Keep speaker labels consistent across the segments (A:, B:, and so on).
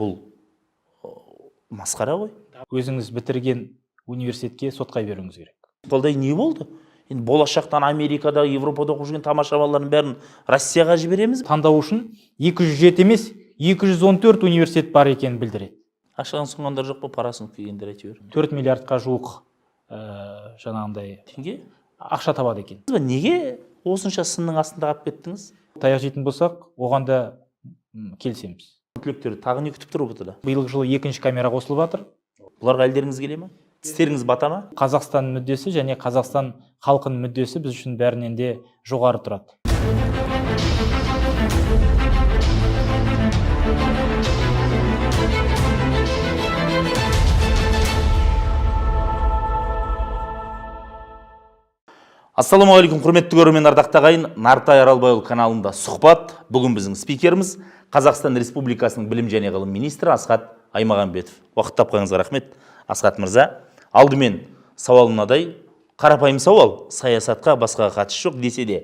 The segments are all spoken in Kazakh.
A: Бұл масқара ғой.
B: Өзіңіз бітірген университетке сотқа беруіңіз керек.
A: Қолдай не болды? Енді болашақтан Америкада, Европада оқып жүрген тамаша балалардың бәрін Россияға жібереміз.
B: Таңдау үшін 207 емес, 214 университет бар екенін білдіреді.
A: Ақшадан сұнғандар жоқ па, парасын күйгендер әйтеуір.
B: 4 миллиардқа жуық жаңағындай
A: теңге
B: ақша табады екен.
A: Неге осынша сынның астында қалып кеттіңіз?
B: Таяқ жейтін болсақ, оған да келісеміз.
A: Түлектерді тағы не күтіп тұр бұтыда?
B: Биылғы жылы 2-ші камера қосылып жатыр.
A: Бұларға әлдеріңіз келе ме? Тістеріңіз бата ма?
B: Қазақстан мүддесі және Қазақстан халқының мүддесі біз үшін бәрінен де жоғары тұрады.
A: Ассалаумағалейкум, құрметті көрермен, ардақты ағайын. Нартай Аралбайұлы каналында сұхбат. Бүгін біздің спикеріміз Қазақстан Республикасының білім және ғылым министрі Асхат Аймағамбетов. Уақыт тапқаныңызға рахмет, Асхат мырза. Алдымен сауал мынадай, қарапайым сауал, саясатқа басқаға қатысы жоқ десе де,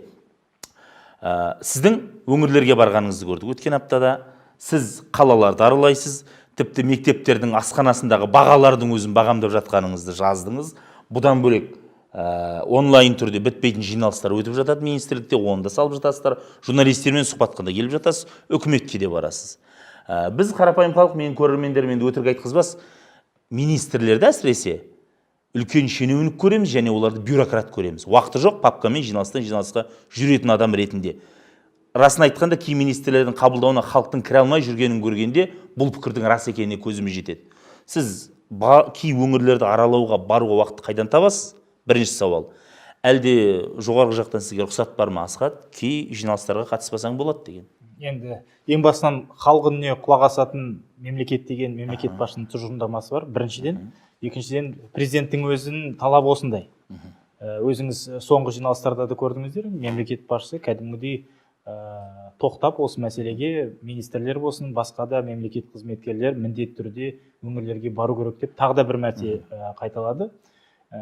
A: сіздің өңірлерге барғаныңызды көрдік. Өткен аптада сіз қалаларды аралайсыз, тіпті мектептердің асханасындағы бағалардың өзін бағамдап жатқаныңызды жаздыңыз. Бұдан бөлек онлайн түрде бітпейтін жиналыстар өтіп жатады министрлікте, оны да салып жатасыздар, журналистермен сұхбатқа да келіп жатасыз, үкіметке де барасыз. Біз қарапайым халық, менің көрермендермен де өтірік айтқызбас, министрлерді әсіресе үлкен шенеунік көреміз және оларды бюрократ көреміз. Уақыты жоқ, папкамен жиналыстан жиналысқа жүретін адам ретінде. Расын айтқанда, кей министрлердің қабылдауына халықтың кіре алмай жүргенін көргенде бұл пікірдің рас екеніне көзіміз жетеді. Сіз кей өңірлерді аралауға, баруға уақытты қайдан табасыз? Бірінші сауал. Әлде жоғарғы жақтан сізге рұқсат бар ма, Асхат? Кей жиналыстарға қатыспасаң болады деген.
B: Енді ең басынан халық үніне құлақ асатын мемлекет деген мемлекет басшысының тұжырымдамасы бар. Біріншіден, екіншіден президенттің өзінің талабы осындай. Өзіңіз соңғы жиналыстарда да көрдіңіздер, мемлекет басшысы кәдімгідей тоқтап осы мәселеге министрлер болсын, басқа да мемлекет қызметкерлер міндетті түрде өңірлерге бару керек деп тағы да бір мәрте қайталады.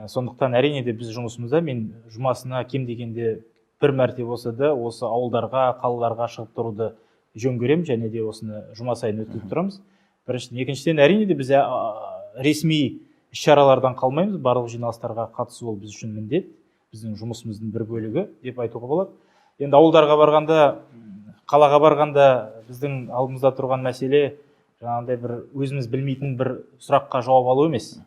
B: Сондықтан әрине де біз жұмысымызда мен жұмасына кем дегенде бір мәрте болса да осы ауылдарға, қалаларға шығып тұруды жөн көремін және де осыны жұма сайын өткізіп тұрамыз. Біріншіден, екіншіден әрине де біз ресми іс-шаралардан қалмаймыз, барлық жиналыстарға қатысу ол біз үшін міндет, біздің жұмысымыздың бір бөлігі деп айтуға болады. Енді ауылдарға барғанда, қалаға барғанда біздің алдымызда тұрған мәселе жаңағындай бір өзіміз білмейтін бір сұраққа жауап алу емес.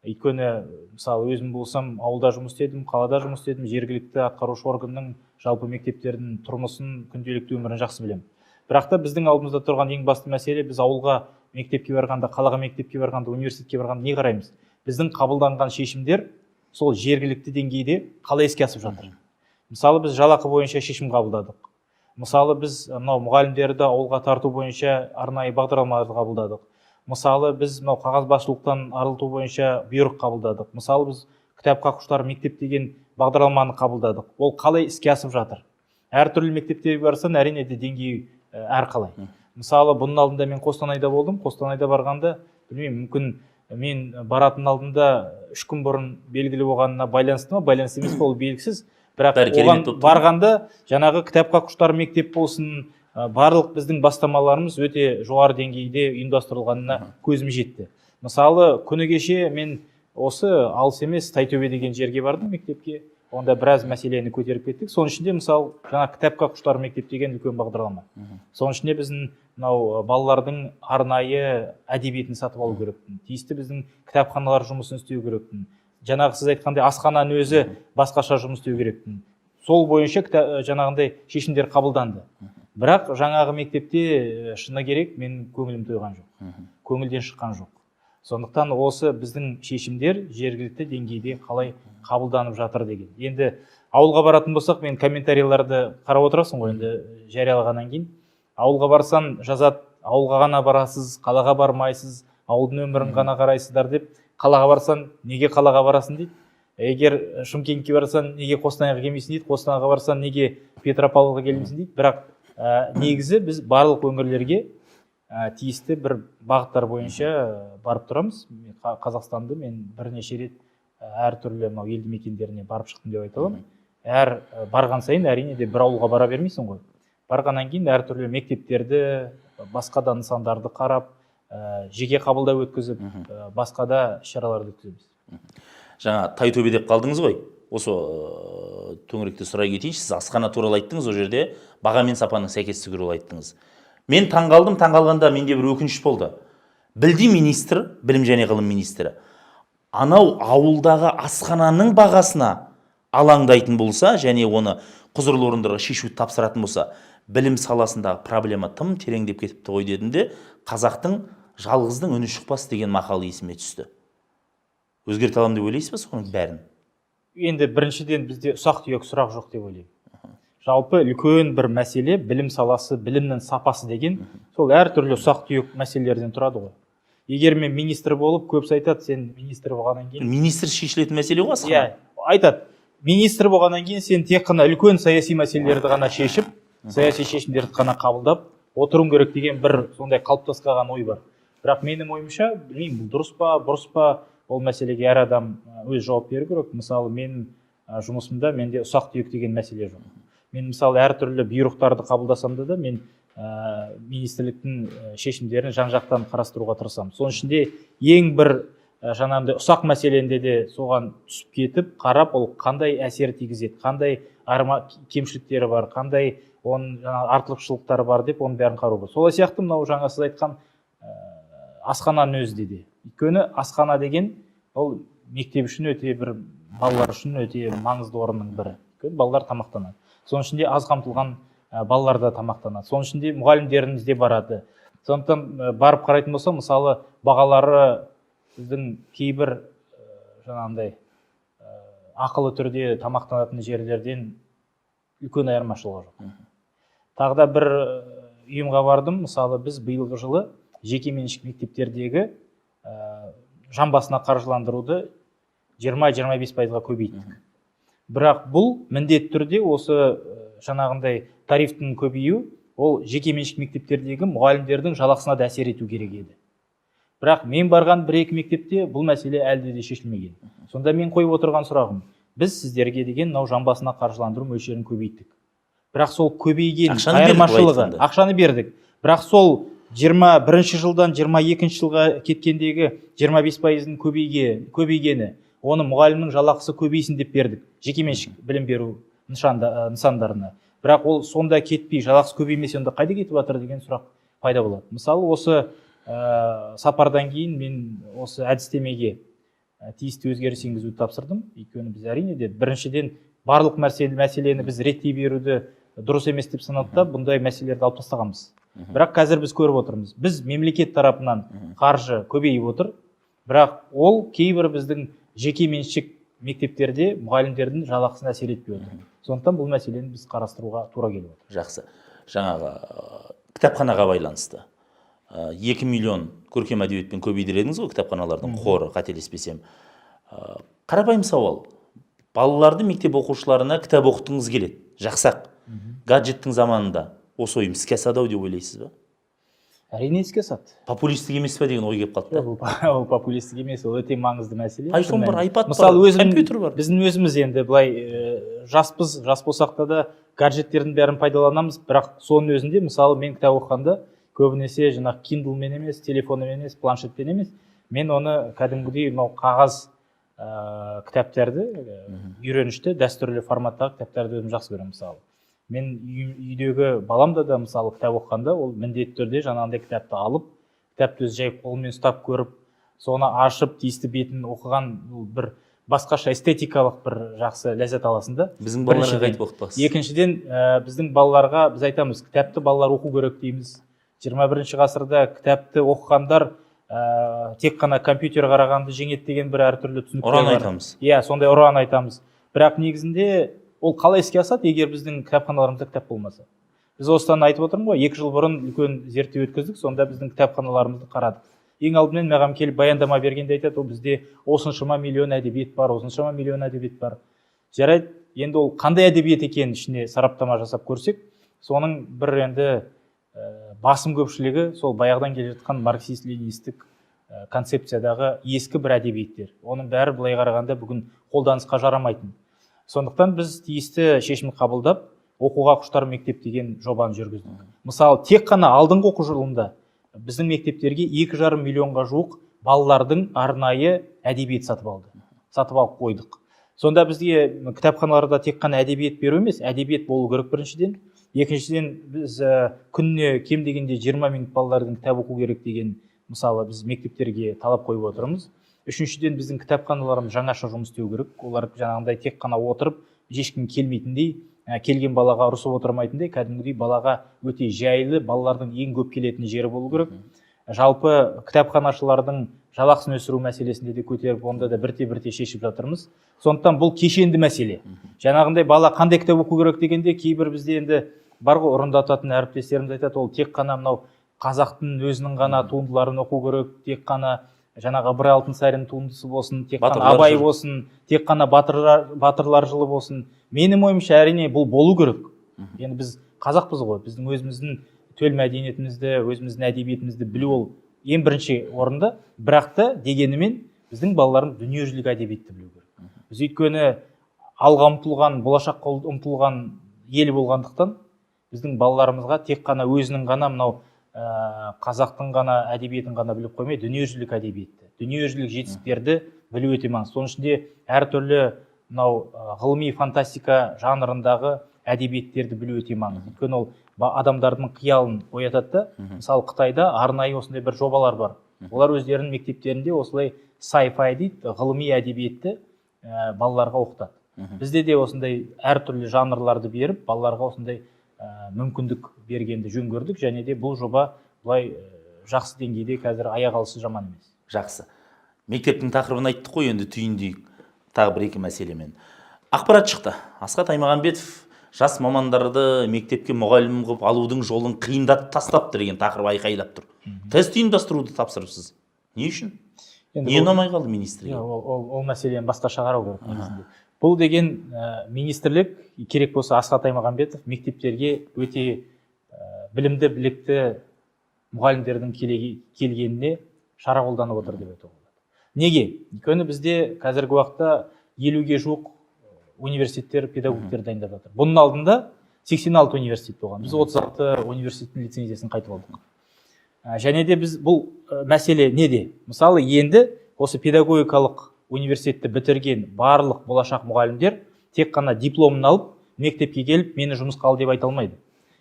B: Өйткені, мысалы, өзім болсам, ауылда жұмыс істедім, қалада жұмыс істедім, жергілікті атқарушы органның, жалпы мектептердің тұрмысын, күнделікті өмірін жақсы білемін. Бірақ та біздің алдымызда тұрған ең басты мәселе, біз ауылға мектепке барғанда, қалаға мектепке барғанда, университетке барғанда не қараймыз? Біздің қабылданған шешімдер сол жергілікті деңгейде қалай іске асып жатыр. Мысалы, біз жалақы бойынша шешім қабылдадық. Мысалы, біз мұғалімдерді ауылға тарту бойынша арнайы бағдарламаларды қабылдадық. Мысалы, біз қағазбастылықтан арылту бойынша бұйрық қабылдадық. Мысалы, біз кітап қақушылар мектеп деген бағдарламаны қабылдадық. Ол қалай іске асып жатыр? Әртүрлі мектептерге барсаң, әрине де деңгейі әрқалай. Мысалы, бұның алдында мен Қостанайда болдым. Қостанайда барғанда, білмеймін, мүмкін мен баратын алдында 3 күн бұрын белгілі болғанына байланысты ма, байланысты емес, ол белгісіз. Бірақ оған барғанда жаңағы кітап қақушылар мектеп болсын, барлық біздің бастамаларымыз өте жоғары деңгейде ұйымдастырылғанына көзім жетті. Мысалы, күні кеше мен осы алыс емес Тайтөбе деген жерге бардым мектепке. Онда біраз мәселені көтеріп кеттік. Соның ішінде, мысалы, жаңа кітап қақушылар мектеп деген үлкен бағдарлама. Соның ішінде біздің балалардың арнайы әдебиетін сатып алу керекпін. Тиісті біздің кітапханалар жұмысын істеу керекпін. Жаңағы сіз айтқандай асхананың өзі басқаша жұмыс істеу керекпін. Сол бойынша жаңағындай шешімдер қабылданды. Бірақ жаңағы мектепте шыны керек, мен көңілім тойған жоқ. Көңілден шыққан жоқ. Сондықтан осы біздің шешімдер жергілікті деңгейде қалай қабылданып жатыр деген. Енді ауылға баратын болсақ, мен комментарийларды қарап отырасың ғой, енді жариялағаннан кейін. Ауылға барсан жазады, ауылға ғана барасыз, қалаға бармайсыз, ауылдың өмірін ғана қарайсыздар деп. Қалаға барсан, неге қалаға барасың дейді. Егер Шымкентке барсан, неге Қостанайға келмейсің дейді. Қостанайға барсан, неге Петропавлға келмейсің дейді. Бірақ негізі біз барлық өңірлерге тиісті бір бағыттар бойынша барып тұрамыз. Қазақстанды мен бірнеше рет әртүрлі елді мекендеріне барып шықтым деп айта аламын. Әр барған сайын әрине де бір ауылға бара бермейсің ғой. Барғаннан кейін әртүрлі мектептерді, басқа да нысандарды қарап, жеке қабылдау өткізіп, басқа да шараларды өткіземіз.
A: Жаңа Тайтөбе деп қалдыңыз ғой. Осы төңіректе сұрай кетейінші, сіз асхана туралы айттыңыз, ол жерде баға мен сапаның сәйкестігі туралы айттыңыз. Мен таңғалғанда менде бір өкініш болды. Білді министр, білім және ғылым министрі, анау ауылдағы асхананың бағасына алаңдайтын болса, және оны құзырлы орындарға шешу тапсыратын болса, білім саласындағы проблема тым тереңдеп кетіпті ғой дедім де, қазақтың жалғыздың үні шықпас деген мақалы есіме түсті. Өзгерте аламын деп ойлайсыз ба соның бәрін?
B: Енді біріншіден бізде ұсақ-түйек сұрақ жоқ деп ойлаймын. Жалпы үлкен бір мәселе білім саласы, білімнің сапасы деген, сол әртүрлі ұсақ-түйек мәселелерден тұрады ғой. Егер мен министр болып, көбісі айтады, сен министр болғаннан кейін...
A: Министр шешілетін мәселе ғой асхана.
B: Айтады, министр болғаннан кейін сен тек қана үлкен саяси мәселелерді ғана шешіп, саяси шешімдерді ғана қабылдап отыруың керек деген бір сондай қалыптасқан ой бар. Бірақ менің ойымша, білмеймін, бұл дұрыс па, бұрыс па, ол мәселеге әр адам өз жауап беру керек. Мысалы, менің жұмысымда менде ұсақ-түйек деген мәселе жоқ. Мен мысалы әртүрлі бұйрықтарды қабылдасам да мен министрліктің шешімдерін жан-жақтан қарастыруға тырысамын. Соның ішінде ең бір жаңағындай ұсақ мәселенде де соған түсіп кетіп, қарап, ол қандай әсер тигізеді, қандай кемшіліктері бар, қандай оның артықшылықтары бар деп, оның бәрін қарау. Солай сияқты мынау жаңа сіз айтқан асхананың өзі де. Өйткені асхана деген ол мектеп үшін өте бір, балалар үшін өте маңызды орынның бірі. Балалар тамақтанады. Соның ішінде аз қамтылған балалар да тамақтанады. Соның ішінде мұғалімдеріміз де барады. Сондықтан барып қарайтын болса, мысалы, бағалары біздің кейбір жаңағындай ақылы түрде тамақтанатын жерлерден үлкен айырмашылығы жоқ. Тағы да бір ұйымға бардым. Мысалы, біз биылғы жылы жекеменшік мектептердегі жан басына қаржыландыруды 20-25%-ға көбейттік. Бірақ бұл міндетті түрде осы жаңағындай тарифтің көбею, ол жекеменшік мектептердегі мұғалімдердің жалақысына да әсер ету керек еді. Бірақ мен барған 1-2 мектепте бұл мәселе әлі де шешілмеген. Сонда мен қойып отырған сұрағым, біз сіздерге деген мынау жан басына қаржыландыру мөлшерін көбейттік. Бірақ сол көбейген айырмашылығы, ақшаны бердік. Бірақ сол 21 жылдан 22 жылға кеткендегі 25%-ның көбейгені, оны мұғалімнің жалақысы көбейсін деп бердік жекеменшік білім беру нысандарына. Бірақ ол сонда кетпей, жалақысы көбеймесе, онда қайда кетіп жатыр деген сұрақ пайда болады. Мысалы, осы сапардан кейін мен осы әдістемеге тиісті өзгеріс енгізуді тапсырдым. Өйткені біз әрине де біріншіден барлық мәселені біз реттей беруді дұрыс емес деп санадық та, бұндай мәселелерді алып тастағанбыз. Бірақ қазір біз көріп отырмыз. Біз мемлекет тарапынан қаржы көбейіп отыр, бірақ ол кейбір біздің жеке меншік мектептерде мұғалімдердің жалақысына әсер етпей отыр. Сондықтан бұл мәселені біз қарастыруға тура келіп отыр.
A: Жақсы. Жаңағы кітапханаға байланысты 2 миллион көркем әдебиетпен көбейдіредіңіз ғой, кітапханалардың қоры, қателеспесем. Қарапайым сауал. Балаларды мектеп оқушыларына кітап оқытыңыз келеді. Жақсақ. Гаджеттің заманында осы ойым іске асады деп ойлайсыз ба?
B: Әрине іске асады.
A: Популистік емес пе деген ой келіп қалды.
B: Ол популистік емес, ол өте маңызды мәселе.
A: iPhone бар, iPad бар,
B: мысалы,
A: компьютер бар.
B: Біздің өзіміз енді былай жаспыз, жас болсақ да гаджеттердің бәрін пайдаланамыз, бірақ соның өзінде, мысалы, мен кітап оқығанда көбінесе жаңағы Kindle-мен емес, телефонмен емес, планшетпен емес, мен оны кәдімгідей қағаз кітаптарды, үйренішті, дәстүрлі форматтағы кітаптарды өзім жақсы көремін. Мысалы, мен үйдегі баламда да мысалы кітап оқығанда, ол міндетті түрде жаңағындай кітапты алып, кітапты өзі жай қолмен ұстап көріп, соны ашып, тиісті бетін оқыған бір басқаша эстетикалық бір жақсы ләззат аласында.
A: Біздің балаларға қайтып оқытпақсыз.
B: Екіншіден, біздің балаларға біз айтамыз, кітапты балалар оқу керек дейміз. 21 ғасырда кітапты оқығандар тек қана компьютер қарағанды жеңеді деген бір әртүрлі түсініктер бар.
A: Ұран айтамыз.
B: Иә, сондай ұран айтамыз. Бірақ негізінде ол қалай іске асады, егер біздің кітапханаларымызда кітап болмаса? Біз осыдан айтып отырмын ғой, 2 жыл бұрын үлкен зерттеу өткіздік, сонда біздің кітапханаларымызды қарадық. Ең алдымен маған келіп баяндама бергенде айтады, ол бізде осыншама миллион әдебиет бар, осыншама миллион әдебиет бар. Жарайды, енді ол қандай әдебиет екенін ішіне сараптама жасап көрсек, соның бір енді басым көпшілігі сол баяғыдан келе жатқан марксист-ленинистік концепциядағы ескі бір әдебиеттер. Оның бәрі былай қарағанда бүгін қолданысқа жарамайтын. Сондықтан біз тиісті шешім қабылдап, оқуға құштар мектеп деген жобаны жүргіздік. Мысалы, тек қана алдыңғы оқу жылында біздің мектептерге 2,5 миллионға жуық балалардың арнайы әдебиет сатып алып қойдық. Сонда бізге кітапханаларда тек қана әдебиет беру емес, әдебиет болу керек біріншіден. Екіншіден біз күніне кем дегенде 20 минут балалардың кітап оқу керек деген мысалы біз мектептерге талап қойып отырмыз. Үшіншіден біздің кітапханаларымыз жаңаша жұмыс істеу керек. Олар жаңағындай тек қана отырып ешкім келмейтіндей, келген балаға ұрысып отырмайтындай, кәдімгідей балаға өте жайлы, балалардың ең көп келетін жері болу керек. Жалпы кітапханашылардың жалақысын өсіру мәселесінде де көтеріп, онда да бірте-бірте шешіп жатырмыз. Сондықтан бұл кешенді мәселе. Жаңағындай бала қандай кітап оқу керек дегенде кейбір бізде енді бар ғой ұрындататын әріптестеріміз айтады, ол тек қана мынау қазақтың өзінің ғана туындыларын оқу керек, тек қана жаңағы Ыбырай Алтынсарин туындысы болсын, тек қана Абай болсын, тек қана батырлар жылы болсын. Менің ойымша әрине бұл болу керек. Енді біз қазақпыз ғой, біздің өзіміздің төл мәдениетімізді, өзіміздің әдебиетімізді білу ол ең бірінші орында, бірақ та дегенімен біздің балаларымыз дүниежүзілік әдебиетті білу керек. Біз өйткені алға ұмтылған, болашаққа ұмтылған ел болғандықтан біздің балаларымызға тек қана өзінің ғана мынау қазақтың ғана әдебиетін ғана біліп қоймай, дүниежүзілік әдебиетті, дүниежүзілік жетістіктерді білу өте маңызды. Соның ішінде әртүрлі мынау ғылыми фантастика жанрындағы әдебиеттерді білу өте маңызды. Өйткені ол адамдардың қиялын оятады да. Мысалы Қытайда арнайы осындай бір жобалар бар. Олар өздерінің мектептерінде осылай sci-fi дейді, ғылыми әдебиетті балаларға оқытады. Бізде де осындай әртүрлі жанрларды беріп, балаларға осындай мүмкіндік бергенді жөн көрдік, және де бұл жоба бұлай жақсы деңгейде қазір аяқ алысы жаман емес.
A: Жақсы. Мектептің тақырыбын айттық қой, енді түйіндейік тағы бір екі мәселемен. Ақпарат шықты. Асхат Аймағамбетов жас мамандарды мектепке мұғалім қылып алудың жолын қиындатып тастапты деген тақырып айқайлап тұр. Тест ұйымдастыруды тапсырыпсыз. Не үшін? Не ұнамай қалды министрге?
B: Ол мәселені басқаша қарау керек. Бұл деген министрлік керек болса Асхат Аймағамбетов мектептерге өте білімді, білікті мұғалімдердің келгеніне шара қолданып отыр деп айтуға болады. Неге? Өйткені бізде қазіргі уақытта 50-ге жуық университеттер, педагогтер дайындап жатыр. Бұның алдында 86 университет болған. Біз 36 университеттің лицензиясын қайтып алдық. Және де біз бұл мәселе неде? Мысалы, енді осы педагогикалық университетті бітірген барлық болашақ мұғалімдер тек қана дипломын алып, мектепке келіп, мені жұмысқа ал деп айта алмайды.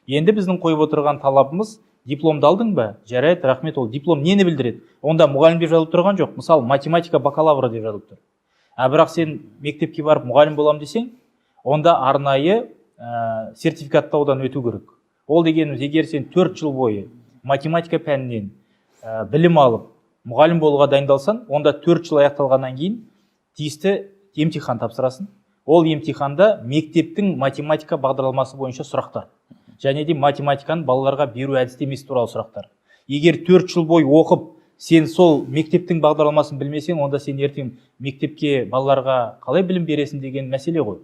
B: Енді біздің қойып отырған талабымыз, дипломды алдың ба? Жарайды, рахмет, ол диплом нені білдіреді? Онда мұғалім деп жазылып тұрған жоқ. Мысалы, математика бакалавры деп жазылып тұр. Бірақ сен мектепке барып мұғалім болам десең, онда арнайы сертификаттаудан өту керек. Ол дегеніміз, егер сен 4 жыл бойы математика пәнінен білім алып, мұғалім болуға дайындалсан, онда 4 жыл аяқталғаннан кейін тиісті емтихан тапсырасың. Ол емтиханда мектептің математика бағдарламасы бойынша сұрақтар. Және де математиканы балаларға беру әдістемесі туралы сұрақтар. Егер 4 жыл бойы оқып, сен сол мектептің бағдарламасын білмесең, онда сен ертең мектепке балаларға қалай білім бересің деген мәселе ғой.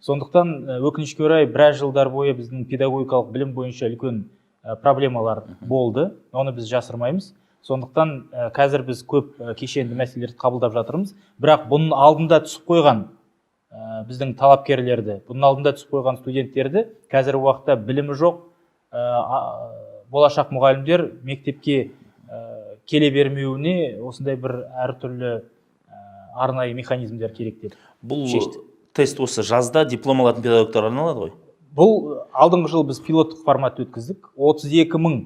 B: Сондықтан өкінішке орай біраз жылдар бойы біздің педагогикалық білім бойынша үлкен проблемалар болды. Оны біз жасырмаймыз. Сондықтан қазір біз көп кешенді мәселелерді қабылдап жатырмыз. Бірақ бұның алдында түсіп қойған біздің талапкерлерді, бұның алдында түсіп қойған студенттерді қазіргі уақытта білімі жоқ болашақ мұғалімдер мектепке келе бермеуіне осындай бір әртүрлі арнайы механизмдер керек деп шештік.
A: Бұл тест осы жазда диплом алатын педагогтар арналады ғой?
B: Бұл алдыңғы жыл біз пилоттық формат өткіздік. 32 мың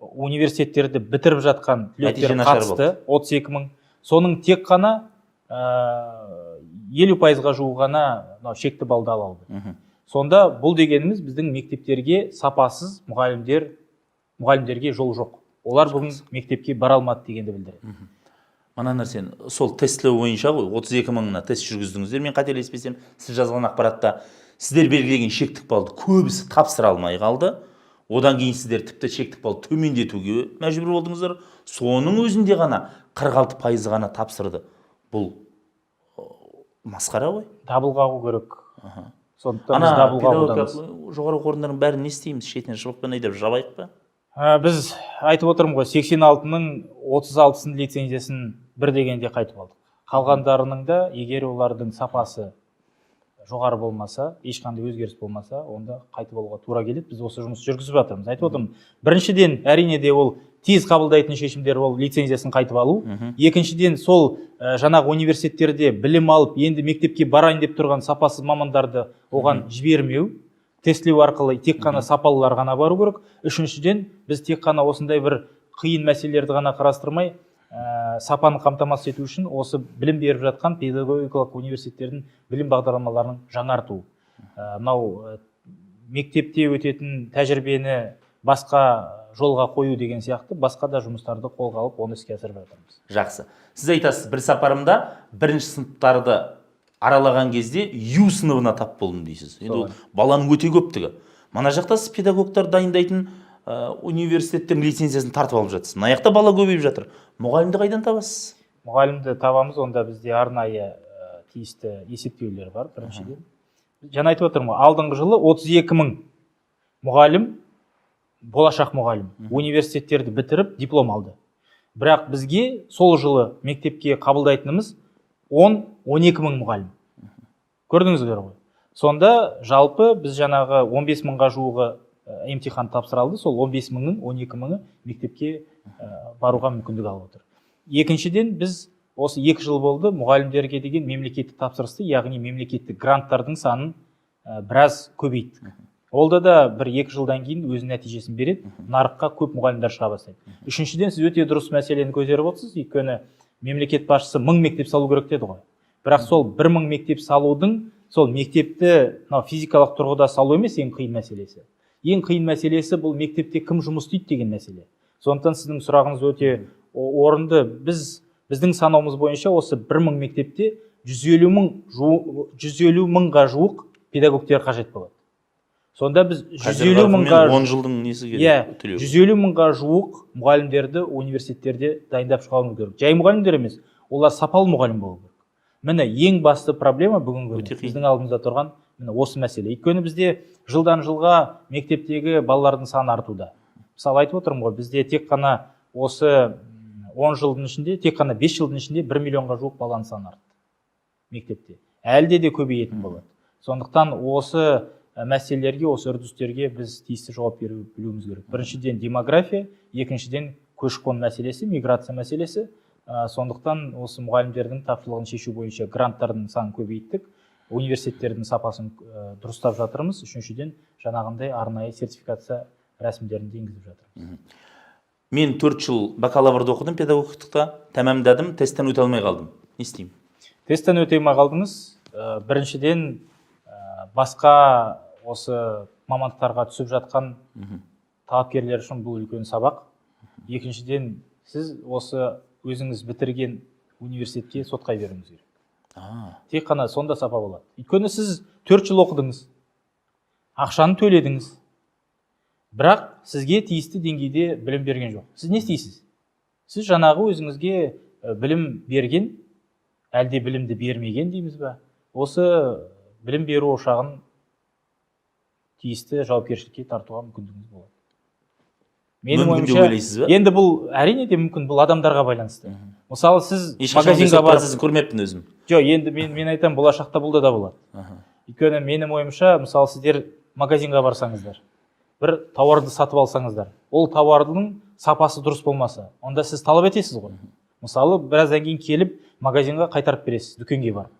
B: университеттерді бітіріп жатқан түлектер қатысты. 32 мың. Соның тек қана 50%-ға жуығана шекті балды ала алды. Сонда бұл дегеніміз біздің мектептерге сапасыз мұғалімдерге жол жоқ. Олар бүгін мектепке бара алмады дегенді білдіреді.
A: Мана нәрсен, сол тестілеу бойынша ғой, 32 мыңына тест жүргіздіңіздер. Мен қателеспесем, сіз жазған ақпаратта сіздер белгілеген шектік балды көбісі тапсыра алмай қалды. Одан кейін сіздер тіпті шектік балды төмендетуге мәжбүр болдыңыздар. Соның өзінде ғана 46% ғана тапсырды. Бұл масқара ғой.
B: Дабыл қағу керек. Сондықтан біз дабыл қағудамыз.
A: Жоғары оқу орындарының бәрін не істейміз? Шетінен шыбықпен айдап жабайық па?
B: Біз айтып отырмын ғой, 86-ның 36-сын лицензиясын бір дегенде қайтып алдық. Қалғандарының да, егер олардың сапасы жоғары болмаса, ешқандай өзгеріс болмаса, онда қайтып алуға тура келеді. Біз осы жұмысты жүргізіп жатырмыз. Айтып отырмын, біріншіден әрине де ол тез қабылдайтын шешімдер ол лицензиясын қайтып алу. Екіншіден сол жаңағы университеттерде білім алып, енді мектепке барайын деп тұрған сапасыз мамандарды оған жібермеу, тестілеу арқылы тек қана сапалылар ғана бару керек. Үшіншіден біз тек қана осындай бір қиын мәселелерді ғана қарастырмай, сапаны қамтамасыз ету үшін осы білім беріп жатқан педагогикалық университеттердің білім бағдарламаларын жаңарту. Мынау мектепте өтетін тәжірибені басқа жолға қою деген сияқты басқа да жұмыстарды қолға алып, оны іске асырып жатырмыз.
A: Жақсы. Сіз айтасыз, бір сапарымда бірінші сыныптарды аралаған кезде Ю сыныбына тап болдым дейсіз. Енді баланың өте көптігі. Мына жақта сіз педагогтар дайындайтын университеттің лицензиясын тартып алып жатсыз. Мына жақта бала көбейіп жатыр. Мұғалімді қайдан табасыз?
B: Мұғалімді табамыз, онда бізде арнайы тиісті есептеулер бар, біріншіден. Жаңа айтып отырмын, алдыңғы жылы 32 000 мұғалім, болашақ мұғалім, университеттерді бітіріп диплом алды. Бірақ бізге сол жылы мектепке қабылдайтынымыз 10-12 000 мұғалім. Көрдіңіздер ғой. Сонда жалпы біз жаңағы 15 000-ға жуығы емтихан тапсыралды, сол 15 000-ның 12 000-ы мектепке баруға мүмкіндік алып отыр. Екіншіден біз осы 2 жыл болды мұғалімдерге деген мемлекеттік тапсырысты, яғни мемлекеттік гранттардың санын біраз көбейттік. Олда да 1-2 жылдан кейін өз нәтижесін береді, нарыққа көп мұғалімдер шыға бастайды. Үшіншіден, сіз өте дұрыс мәселені көтеріп отырсыз, өйткені мемлекет басшысы 1000 мектеп салу керек деді ғой. Бірақ сол 1000 мектеп салудың, сол мектепті физикалық тұрғыда салу емес ең қиын мәселесі. Ең қиын мәселесі бұл мектепте кім жұмыс істейді деген мәселе. Сондықтан сіздің сұрағыңыз өте орынды. Біздің санауымыз бойынша осы 1000 мектепте 150 мыңға жуық педагогтер қажет болады. Сонда біз 150 мыңға
A: 10 жылдың несі керек?
B: 150 мыңға жуық мұғалімдерді университеттерде дайындап шығаруымыз керек. Жай мұғалімдер емес, олар сапалы мұғалім болу керек. Міне ең басты проблема бүгінгі біздің алдымызда тұрған осы мәселе. Өйткені бізде жылдан жылға мектептегі балалардың саны артуда. Мысалы айтып отырмын ғой, бізде тек қана осы 10 жылдың ішінде, тек қана 5 жылдың ішінде 1 миллионға жуық баланың саны артты мектепте. Әлде де көбейетін болады. Сондықтан осы мәселелерге, осы үрдістерге біз тиісті жауап беру білуіміз керек. Біріншіден демография, екіншіден көші-қон мәселесі, миграция мәселесі. Сондықтан осы мұғалімдердің тапшылығын шешу бойынша гранттардың санын көбейттік, университеттердің сапасын дұрыстап жатырмыз. Үшіншіден, жаңағындай арнайы сертификация рәсімдерін енгізіп жатырмыз.
A: Мен 4 жыл бакалаврды оқыдым педагогтықта, тәмамдадым, тесттен өте алмай қалдым. Не істеймін?
B: Тесттен өте алмай қалдыңыз. Біріншіден, басқа осы мамандықтарға түсіп жатқан талапкерлер үшін бұл үлкен сабақ. Екіншіден, сіз осы өзіңіз бітірген университетке сотқа беруіңіз керек. Тек қана сонда сапа болады. Өйткені сіз 4 жыл оқыдыңыз, ақшаны төледіңіз, бірақ сізге тиісті деңгейде білім берген жоқ. Сіз не істейсіз? Сіз жаңағы өзіңізге білім берген, әлде білімді бермеген дейміз ба? Осы білім беру ошағын тиісті жауапкершілікке тартуға мүмкіндігіңіз болады. Менің ойымша, енді бұл әрине де мүмкін, бұл адамдарға байланысты. Мысалы сіз магазинға барып,
A: процесін көрмеппін өзім.
B: Жоқ, енді мен айтам, болашақта бұл да болады. Өйткені менің ойымша, мысалы сіздер магазинға барсаңыздар, бір тауарды сатып алсаңыздар, ол тауардың сапасы дұрыс болмаса, онда сіз талап етесіз ғой. Мысалы, біраздан кейін келіп магазинға қайтарып бересіз, дүкенге барып.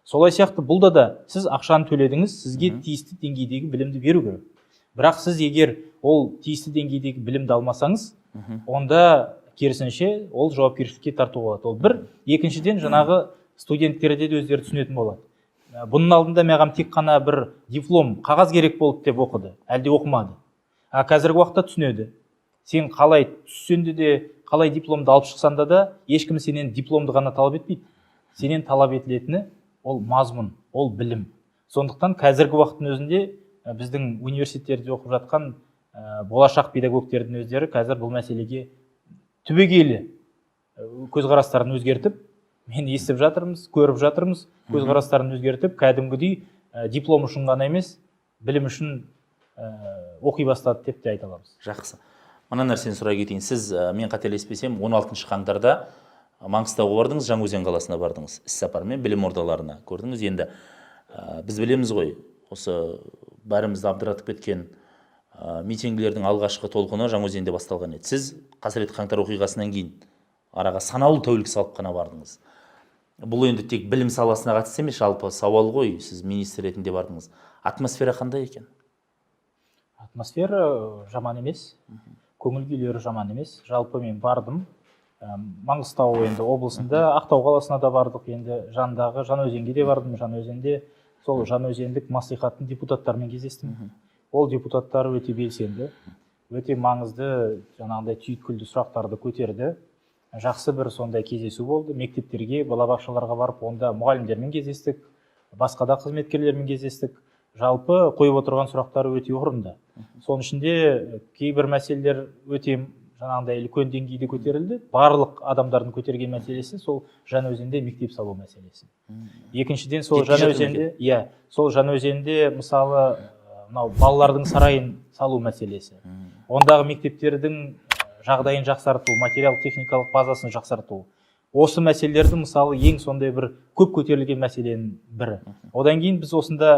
B: Солай сияқты бұлда да сіз ақшаны төледіңіз, сізге тиісті деңгейдегі білімді беру керек. Бірақ сіз егер ол тиісті деңгейдегі білімді алмасаңыз, онда керісінше ол жауапкершілікке тарту болады. Ол бір. Екіншіден, жаңағы студенттерде де өздері түсінетін болады. Бұның алдында маған тек қана бір диплом, қағаз керек болды деп оқыды, әлде оқымады. Қазіргі уақытта түсінеді. Сен қалай түссенде де, қалай дипломды алып шықсанда да, ешкім сенен дипломды ғана талап етпейді. Сенен талап етілетіні ол мазмұн, ол білім. Сондықтан қазіргі уақыттың өзінде біздің университеттерде оқып жатқан болашақ педагогтердің өздері қазір бұл мәселеге түбегейлі көзқарастарын өзгертіп, мен естіп жатырмыз, көріп жатырмыз, көзқарастарын өзгертіп, кәдімгідей диплом үшін ғана емес, білім үшін оқи бастады деп те айта аламыз.
A: Жақсы. Мына нәрсені сұрай кетейін. Сіз, мен қателеспесем, 16 қаңтарда Маңғыстауға бардыңыз, Жаңаөзен қаласына бардыңыз, іс-сапармен білім ордаларына көрдіңіз. Енді біз білеміз ғой, осы бәрімізді абдыратып кеткен митингілердің алғашқы толқыны Жаңаөзенде басталған еді. Сіз қасіретті қаңтар оқиғасынан кейін араға санаулы тәулік салып қана бардыңыз. Бұл енді тек білім саласына қатысты емес, жалпы сауал ғой, сіз министр ретінде бардыңыз. Атмосфера қандай екен?
B: Атмосфера жаман емес, көңіл күйлері жаман емес. Жалпы мен бардым. Маңғыстау енді облысында, Ақтау қаласына да бардық, енді жандағы Жаңаөзенге де бардым. Жаңаөзенде сол Жаңаөзендік мәслихаттың депутаттарымен кездестім. Ол депутаттар өте белсенді, өте маңызды, жаңағыдай түйткілді сұрақтарды көтерді. Жақсы бір сондай кездесу болды. Мектептерге, балабақшаларға барып, онда мұғалімдермен кездестік, басқа да қызметкерлермен кездестік. Жалпы қойып отырған сұрақтары өте орынды. Соның ішінде кейбір мәселелер өте жаңағыдай үлкен деңгейде көтерілді. Барлық адамдардың көтерген мәселесі сол Жаңаөзенде мектеп салу мәселесі. Екіншіден сол Жаңаөзенде мысалы мынау балалардың сарайын салу мәселесі. Ондағы мектептердің жағдайын жақсарту, материал-техникалық базасын жақсарту. Осы мәселелерді мысалы ең сондай бір көп көтерілген мәселенің бірі. Одан кейін біз осында,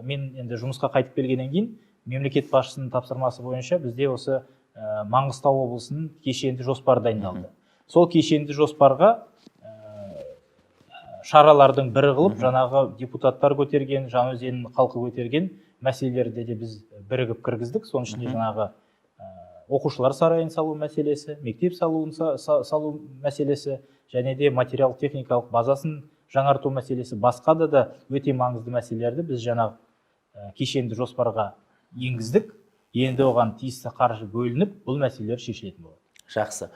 B: мен енді жұмысқа қайтып келгеннен кейін, мемлекет басшысының тапсырмасы бойынша бізде осы Маңғыстау облысының кешенді жоспар дайындалды. Сол кешенді жоспарға шаралардың бірі қылып, жаңағы депутаттар көтерген, Жаңаөзеннің халқы көтерген мәселелерді де біз бірігіп кіргіздік. Соның ішінде жаңағы оқушылар сарайын салу мәселесі, мектеп салу мәселесі, және де материал-техникалық базасын жаңарту мәселесі, басқа да өте маңызды мәселелерді біз жаңағы кешенді жоспарға енгіздік. Енді оған тиісті қаржы бөлініп, бұл мәселелер шешілетін болады.
A: Жақсы.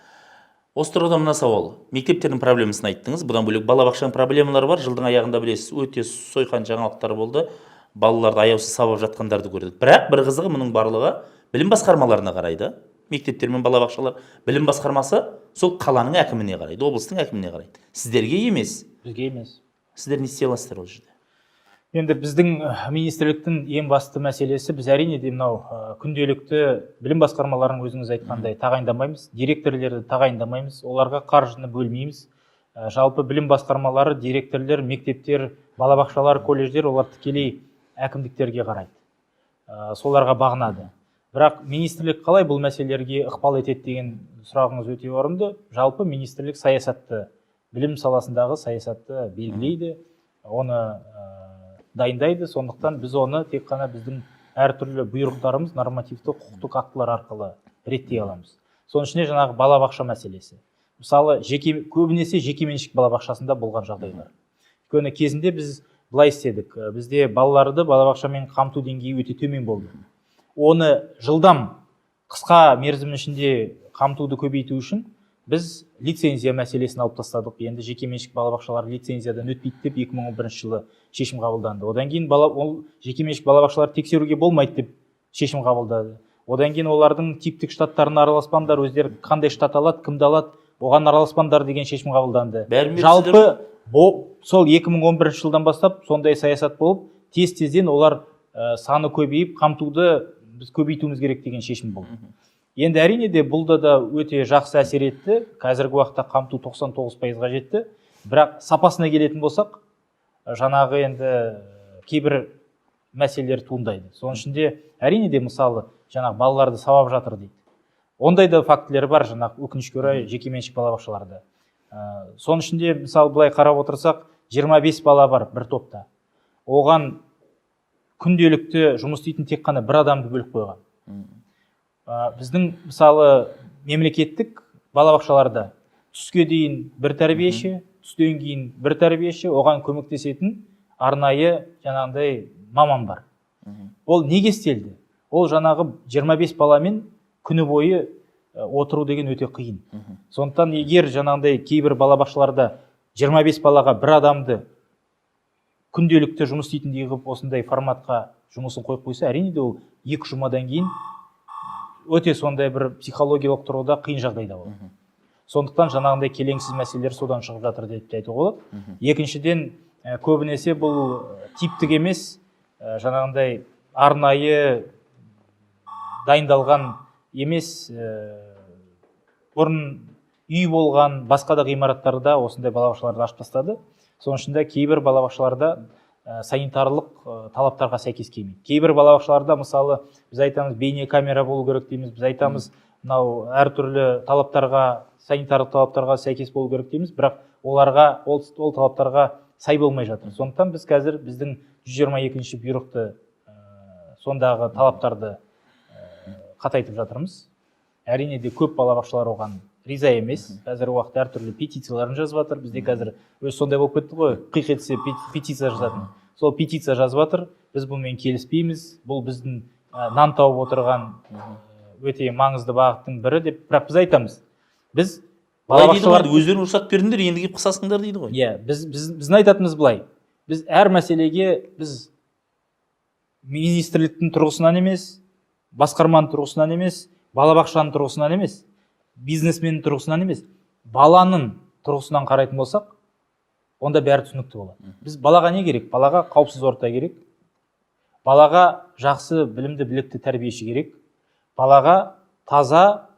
A: Осы тұрғыда мына сауал. Мектептердің проблемасын айттыңыз. Бұдан бөлек балабақшаның проблемалары бар. Жылдың аяғында білесіз, өте сойқан жаңалықтар болды. Балаларды аяусыз сабап жатқандарды көрдік. Бірақ бір қызығы мұның барлығы білім басқармаларына қарайды. Мектептер мен балабақшалар білім басқармасы сол қаланың әкіміне қарайды, облыстың әкіміне қарайды. Сіздерге емес.
B: Бізге емес.
A: Сіздер не істей аласыздар ол жерде?
B: Енді біздің министрліктің ең басты мәселесі, біз әрине де мынау күнделікті білім басқармаларын өзіңіз айтқандай тағайындамаймыз, директорлерді тағайындамаймыз, оларға қаржыны бөлмейміз. Жалпы білім басқармалары, директорлер, мектептер, балабақшалар, колледждер, олар тікелей әкімдіктерге қарайды. Соларға бағынады. Бірақ министрлік қалай бұл мәселелерге ықпал етеді деген сұрағыңыз өте орынды. Жалпы министрлік саясатты, білім саласындағы саясатты белгілейді, оны дайындайды. Сондықтан біз оны тек қана біздің әртүрлі бұйрықтарымыз, нормативті құқықтық актылар арқылы реттей аламыз. Соның ішінде жаңағы балабақша мәселесі. Мысалы, көбінесе жекеменшік балабақшасында болған жағдайлар. Өйткені кезінде біз былай істедік. Бізде балаларды балабақшамен қамту деңгейі өте төмен болды. Оны жылдам қысқа мерзім ішінде қамтуды көбейту үшін біз лицензия мәселесін алып тастадық. Енді жекеменшік балабақшалар лицензиядан өтпейді деп 2011 жылы шешім қабылданды. Одан кейін ол жекеменшік балабақшалар тексеруге болмайды деп шешім қабылдады. Одан кейін олардың типтік штаттарына араласпаңдар, өздері қандай штат алады, кімді алады, оған араласпаңдар деген шешім қабылданды. Жалпы сол 2011 жылдан бастап сондай саясат болып, тез-тезден олар саны көбейіп, қамтуды біз көбейтуіміз керек деген шешім болды. Енді әрине де бұлда да өте жақсы әсер етті. Қазіргі уақытта қамту 99%-ға жетті. Бірақ сапасына келетін болсақ, жаңағы енді кейбір мәселелер туындайды. Соның ішінде әрине де мысалы жаңағы балаларды сабап жатыр дейді. Ондай да фактілері бар, жаңағы өкінішке орай жекеменшік балабақшаларда. Соның ішінде мысалы былай қарап отырсақ, 25 бала бар бір топта. Оған күнделікті жұмыс істейтін тек қана бір адамды бөліп қойған. Біздің мысалы мемлекеттік балабақшаларда түске дейін бір тәрбиеші, түстен кейін бір тәрбиеші, оған көмектесетін арнайы жаңағындай маман бар. Ол неге істелді? Ол жаңағы 25 баламен күні бойы отыру деген өте қиын. Сондықтан егер жаңағындай кейбір балабақшаларда 25 балаға бір адамды күнделікті жұмыс істейтіндей қылып осындай форматқа жұмысын қойып қойса, әрине де ол 2 жұмадан кейін өте сондай бір психологиялық тұрғыда қиын жағдайда болады. Сондықтан жаңағындай келеңсіз мәселелер содан шығып жатыр деп айтуға болады. Екіншіден, көбінесе бұл типтік емес, жаңағындай арнайы дайындалған емес, бұрын үй болған басқа да ғимараттарда осындай балабақшаларды ашып тастады. Соның ішінде кейбір балабақшаларда санитарлық талаптарға сәйкес келмейді. Кейбір балабақшаларда мысалы біз айтамыз бейне камера болу керек дейміз, біз айтамыз мынау әртүрлі талаптарға, санитарлық талаптарға сәйкес болу керек дейміз, бірақ оларға ол талаптарға сай болмай жатыр. Сондықтан біз қазір біздің 122-ші бұйрықты сондағы талаптарды қатайтып жатырмыз. Әрине де көп балабақшалар оған риза емес. Қазір уақытта әртүрлі петицияларын жазып жатыр. Бізде қазір өз сондай болып кетті ғой, қиқ етсе петиция жазатын. Сол петиция жазып жатыр. Біз бұнымен келіспейміз. Бұл біздің нан тауып отырған өте маңызды бағыттың бірі деп, бірақ біз айтамыз. Біз
A: балабақшалар өздерің рұқсат бердіңдер, енді келіп қысасыңдар дейді ғой.
B: Иә, біздің айтатынымыз былай. Біз әр мәселеге біз министрліктің тұрғысынан емес, басқарманың тұрғысынан емес, балабақшаның тұрғысынан емес, бизнесменнің тұрғысынан емес, баланың тұрғысынан қарайтын болсақ, онда бәрі түсінікті болады. Біз балаға не керек? Балаға қауіпсіз орта керек. Балаға жақсы білімді білікті тәрбиеші керек. Балаға таза,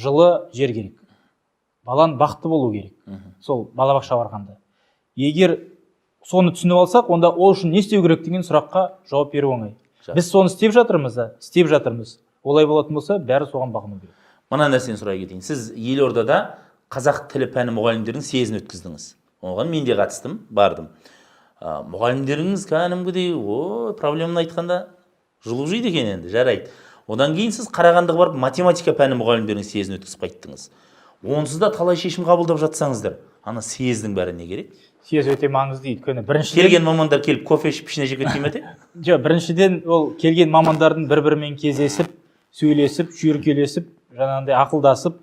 B: жылы жер керек. Баланың бақытты болу керек. Сол балабақша барғанда. Егер соны түсініп алсақ, онда ол үшін не істеу керек деген сұраққа жауап беру оңай. Біз соны істеп жатырмыз. Олай болатын болса, бәрі соған бағыну керек.
A: Мына нәрсені сұрай кетейін. Сіз елордада қазақ тілі пәні мұғалімдерінің съезін өткіздіңіз. Оған мен де қатыстым, бардым. Мұғалімдеріңіз кәдімгідей, проблеманы айтқанда жұлып жейді екен енді, жарайды. Одан кейін сіз Қарағандыға барып математика пәні мұғалімдерінің съезін өткізіп қайттыңыз. Онсыз да талай шешім қабылдап жатсаңыздар, ана съездің бәрі не керек?
B: Съез өте маңызды өйткені біріншіден
A: келген мамандар келіп кофе ішіп пішіне жеп кетпей ме?
B: Жоқ, біріншіден ол келген мамандардың бір-бірімен кездесіп, сөйлесіп, шүйіркелесіп, жаңағындай ақылдасып,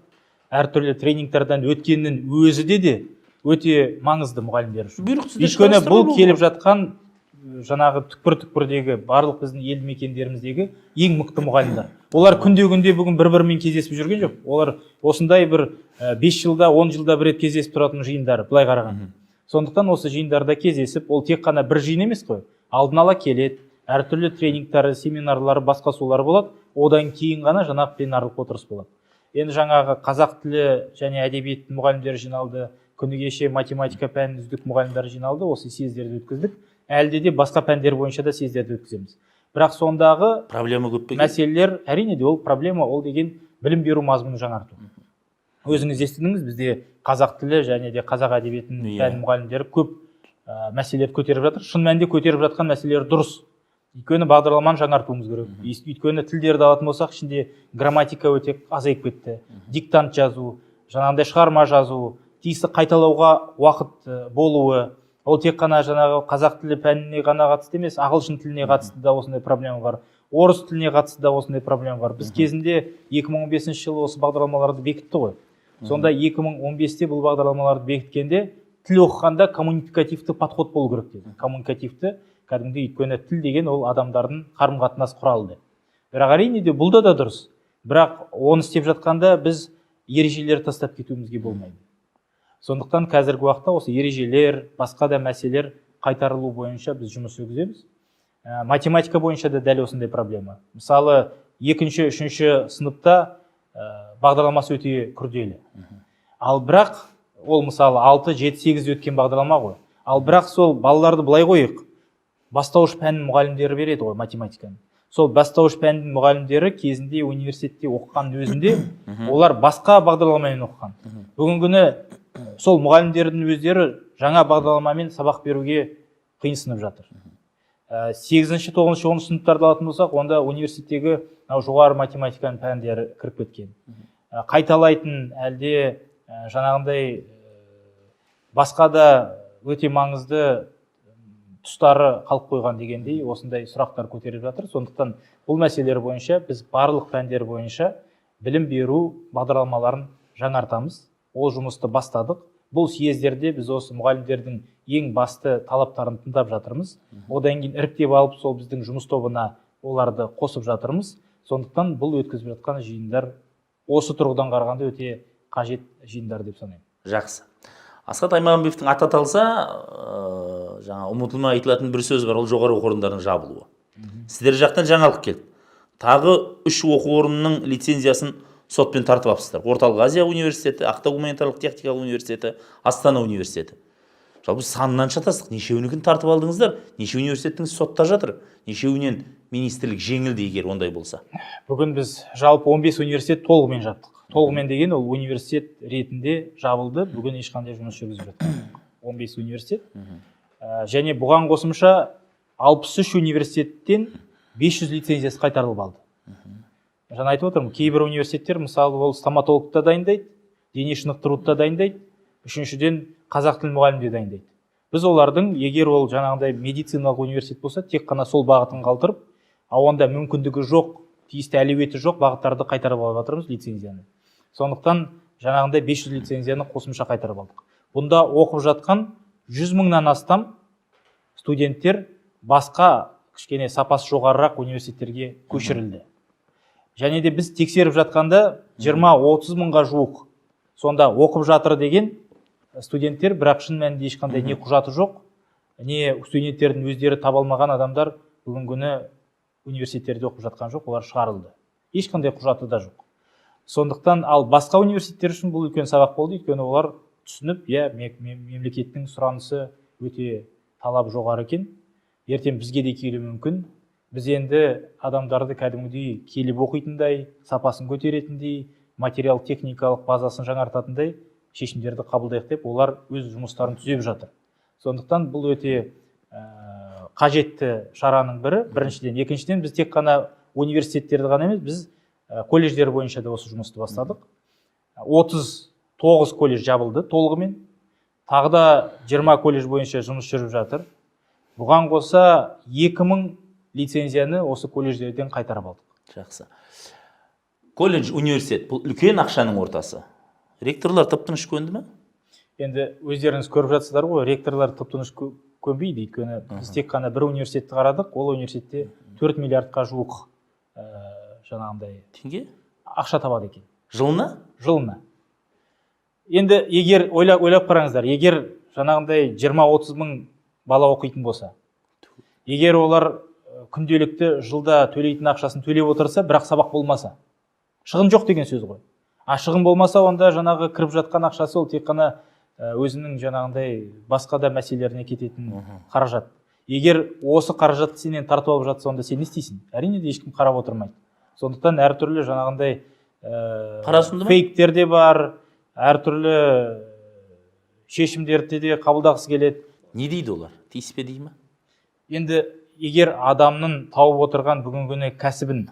B: әртүрлі тренингтерден өткеннің өзі де өте маңызды мұғалімдер үшін. Өйткені бұл келіп жатқан жаңағы түкпір-түкпірдегі барлық біздің елді мекендеріміздегі ең мықты мұғалімдер. Олар күнде-күнде бүгін бір-бірімен кездесіп жүрген жоқ. Олар осындай бір 5 жылда, 10 жылда бір рет кездесіп тұратын жиындар, былай қараған. Сондықтан осы жиындарда кездесіп, ол тек қана бір жиын емес қой. Алдын ала келеді, әртүрлі тренингтары, семинарлары, басқосулары болады. Одан кейін ғана жаңағы пленарлық отырыс болады. Енді жаңағы қазақ тілі және әдебиет мұғалімдері жиналды, күні кеше математика пәнінің үздік мұғалімдері жиналды, осы съездерді өткіздік. Әлде де басқа пәндер бойынша да съездерді өткіземіз. Бірақ сондағы
A: проблема көп пе?
B: Мәселелер, әрине де ол проблема, ол деген білім беру мазмұнын жаңарту. Өзіңіз естідіңіз, бізде қазақ тілі және де қазақ әдебиетінің пән мұғалімдері көп мәселелерді көтеріп жатыр. Шын мәнінде көтеріп жатқан мәселелер дұрыс. Өйткені бағдарламаны жаңартуымыз керек. Өйткені тілдерді алатын болсақ, ішінде грамматика өте азайып кетті. Диктант жазу, жаңағындай шығарма жазу, тиісті қайталауға уақыт болуы, ол тек қана жаңағы қазақ тілі пәніне ғана қатысты емес, ағылшын тіліне қатысты да осындай проблема бар. Орыс тіліне қатысты да осындай проблема бар. Біз кезінде 2015 жылы осы бағдарламаларды бекітті ғой. Сонда 2015-те бұл бағдарламаларды бекіткенде тіл оқығанда коммуникативті подход болу керек деді. Коммуникативті, кәдімгідей, өйткені тіл деген ол адамдардың қарым-қатынас құралы. Бірақ әрине де бұл да дұрыс. Бірақ оны істеп жатқанда біз ережелерді тастап кетуімізге болмайды. Сондықтан қазіргі уақытта осы ережелер, басқа да мәселелер қайтарылу бойынша біз жұмыс жүргіземіз. Математика бойынша да дәл осындай проблема. Мысалы, 2-3 сыныпта бағдарламасы өте күрделі. Ал бірақ ол мысалы 6-7-8 өткен бағдарлама ғой. Ал бірақ сол балаларды былай қойық. Бастауыш пәннің мұғалімдері береді ғой математиканы. Сол бастауыш пәннің мұғалімдері кезінде университетте оқыған өзінде олар басқа бағдарламамен оқыған. Бүгінгі күні сол мұғалімдердің өздері жаңа бағдарламамен сабақ беруге қиынсынып жатыр. 8-9 10 сыныптарды алатын болсақ, онда университеттегі жоғары математиканың пәндері кіріп кеткен. Қайталайтын әлде жаңағындай басқа да өте маңызды тұстары қалып қойған дегендей осындай сұрақтар көтеріп жатыр. Сондықтан бұл мәселелер бойынша біз барлық пәндер бойынша білім беру бағдарламаларын жаңартамыз. Ол жұмысты бастадық. Бұл съездерде біз осы мұғалімдердің ең басты талаптарын тыңдап жатырмыз. Одан кейін іріктеп алып, сол біздің жұмыс тобына оларды қосып жатырмыз. Сондықтан бұл өткізіп жатқан жиындар осы тұрғыдан қарағанда өте қажет жиындар деп санаймын.
A: Жақсы. Асхат Аймағамбетовтің аты аталса, жаңа ұмытылмай айтылатын бір сөз бар, ол жоғары оқу орындарының жабылуы. Сіздер жақтан жаңалық келді. Тағы 3 оқу орнының лицензиясын сотпен тартып алыпсыздар. Орталық Азия университеті, Ақтау гуманитарлық техникалық университеті, Астана университеті. жалпы санынан шатастық. Нешеуінікін тартып алдыңыздар? Неше университеттің сотта жатыр? Нешеуінен министрлік жеңілді егер ондай болса?
B: Бүгін біз жалпы 15 университет толығымен жаптық. Толығымен деген ол университет ретінде жабылды. Бүгін ешқандай жұмыс жүргізіп жатқан 15 университет. Және бұған қосымша 63 университеттен 500 лицензиясы қайтарылып алды. Жаңа айтып отырмын, кейбір университеттер мысалы ол стоматологты да дайындайды, дене шынықтыруды да дайындайды, үшіншіден қазақ тіл мұғалімін де дайындайды. Біз олардың, егер ол жаңағыдай медициналық университет болса, тек қана сол бағытын қалдырып, онда мүмкіндігі жоқ, тиісті әлеуеті жоқ бағыттарды қайтарып алып жатырмыз лицензияны. Сондықтан жаңағындай 500 лицензияны қосымша қайтарып алдық. Бұнда оқып жатқан 100 мыңнан астам студенттер басқа кішкене сапасы жоғарырақ университеттерге көшірілді. Және де біз тексеріп жатқанда 20-30 мыңға жуық сонда оқып жатыр деген студенттер, бірақ шын мәнінде ешқандай не құжаты жоқ, не студенттердің өздері таба алмаған адамдар бүгінгі күні университеттерде оқып жатқан жоқ, олар шығарылды. Ешқандай құжаты да жоқ. Сондықтан ал басқа университеттер үшін бұл үлкен сабақ болды, өйткені олар түсініп, мемлекеттің сұранысы өте талап жоғары екен. Ертең бізге де келуі мүмкін. Біз енді адамдарды кәдімгідей келіп оқитындай, сапасын көтеретіндей, материал техникалық базасын жаңартатындай шешімдерді қабылдайық деп, олар өз жұмыстарын түзеп жатыр. Сондықтан бұл өте қажетті шараның бірі, біріншіден. Екіншіден, біз тек қана университеттерді ғана емес, біз колледждер бойынша да осы жұмысты бастадық. 39 колледж жабылды толығымен. Тағы да 20 колледж бойынша жұмыс жүріп жатыр. Бұған қоса 2000 лицензияны осы колледждерден қайтарып алдық.
A: Жақсы. Колледж, университет, бұл үлкен ақшаның ортасы. Ректорлар тып-тыныш көнді ме?
B: Енді өздеріңіз көріп жатсыздар ғой, ректорлар тып-тыныш көнбейді, өйткені біз тек қана бір университетті қарадық, ол университетте 4 миллиардқа жуық жаңағындай
A: теңге
B: ақша табады екен.
A: Жылына?
B: Жылына. Енді егер ойлап қараңыздар, егер жаңағындай 20-30 мың бала оқитын болса, егер олар күнделікті жылда төлейтін ақшасын төлеп отырса, бірақ сабақ болмаса, шығын жоқ деген сөз ғой. Шығын болмаса, онда жаңағы кіріп жатқан ақшасы ол тек қана өзінің жаңағындай басқа да мәселелеріне кететін қаражат. Егер осы қаражатты сенен тартып алып жатса, онда сен не істейсің? Әрине де ешкім қарап отырмайды. Сондықтан әртүрлі жаңағындай фейктер де бар, әртүрлі шешімдерді де қабылдағысы келеді.
A: Не дейді олар? Тиіспе дей ме?
B: Енді егер адамның тауып отырған бүгінгі күні кәсібін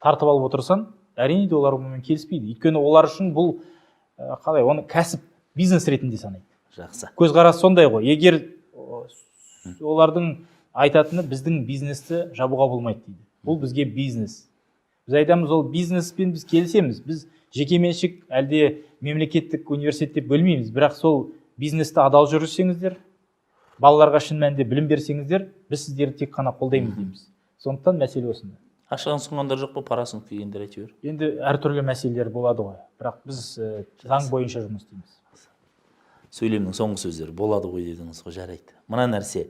B: тартып алып отырсан, әрине де олар онымен келіспейді. Өйткені олар үшін бұл қалай, оны кәсіп, бизнес ретінде санайды.
A: Жақсы.
B: Көзқарас сондай ғой. Егер олардың айтатыны біздің бизнесті жабуға болмайды дейді. Бұл бізге бизнес. Біз айтамыз, ол бизнеспен біз келісеміз. Біз жекеменшік әлде мемлекеттік университет деп бөлмейміз, бірақ сол бизнесті адал жүргізсеңіздер, балаларға шын мәнінде білім берсеңіздер, біз сіздерді тек қана қолдаймыз дейміз. Сондықтан мәселе осында.
A: Ақшадан сұнғандар жоқ па, парасын дегендер әйтеуір?
B: Енді әртүрлі мәселелер болады ғой, бірақ біз заң бойынша жұмыс істейміз.
A: Сөйлемнің соңғы сөздері болады ғой дедіңіз ғой, жарайды. Мына нәрсе,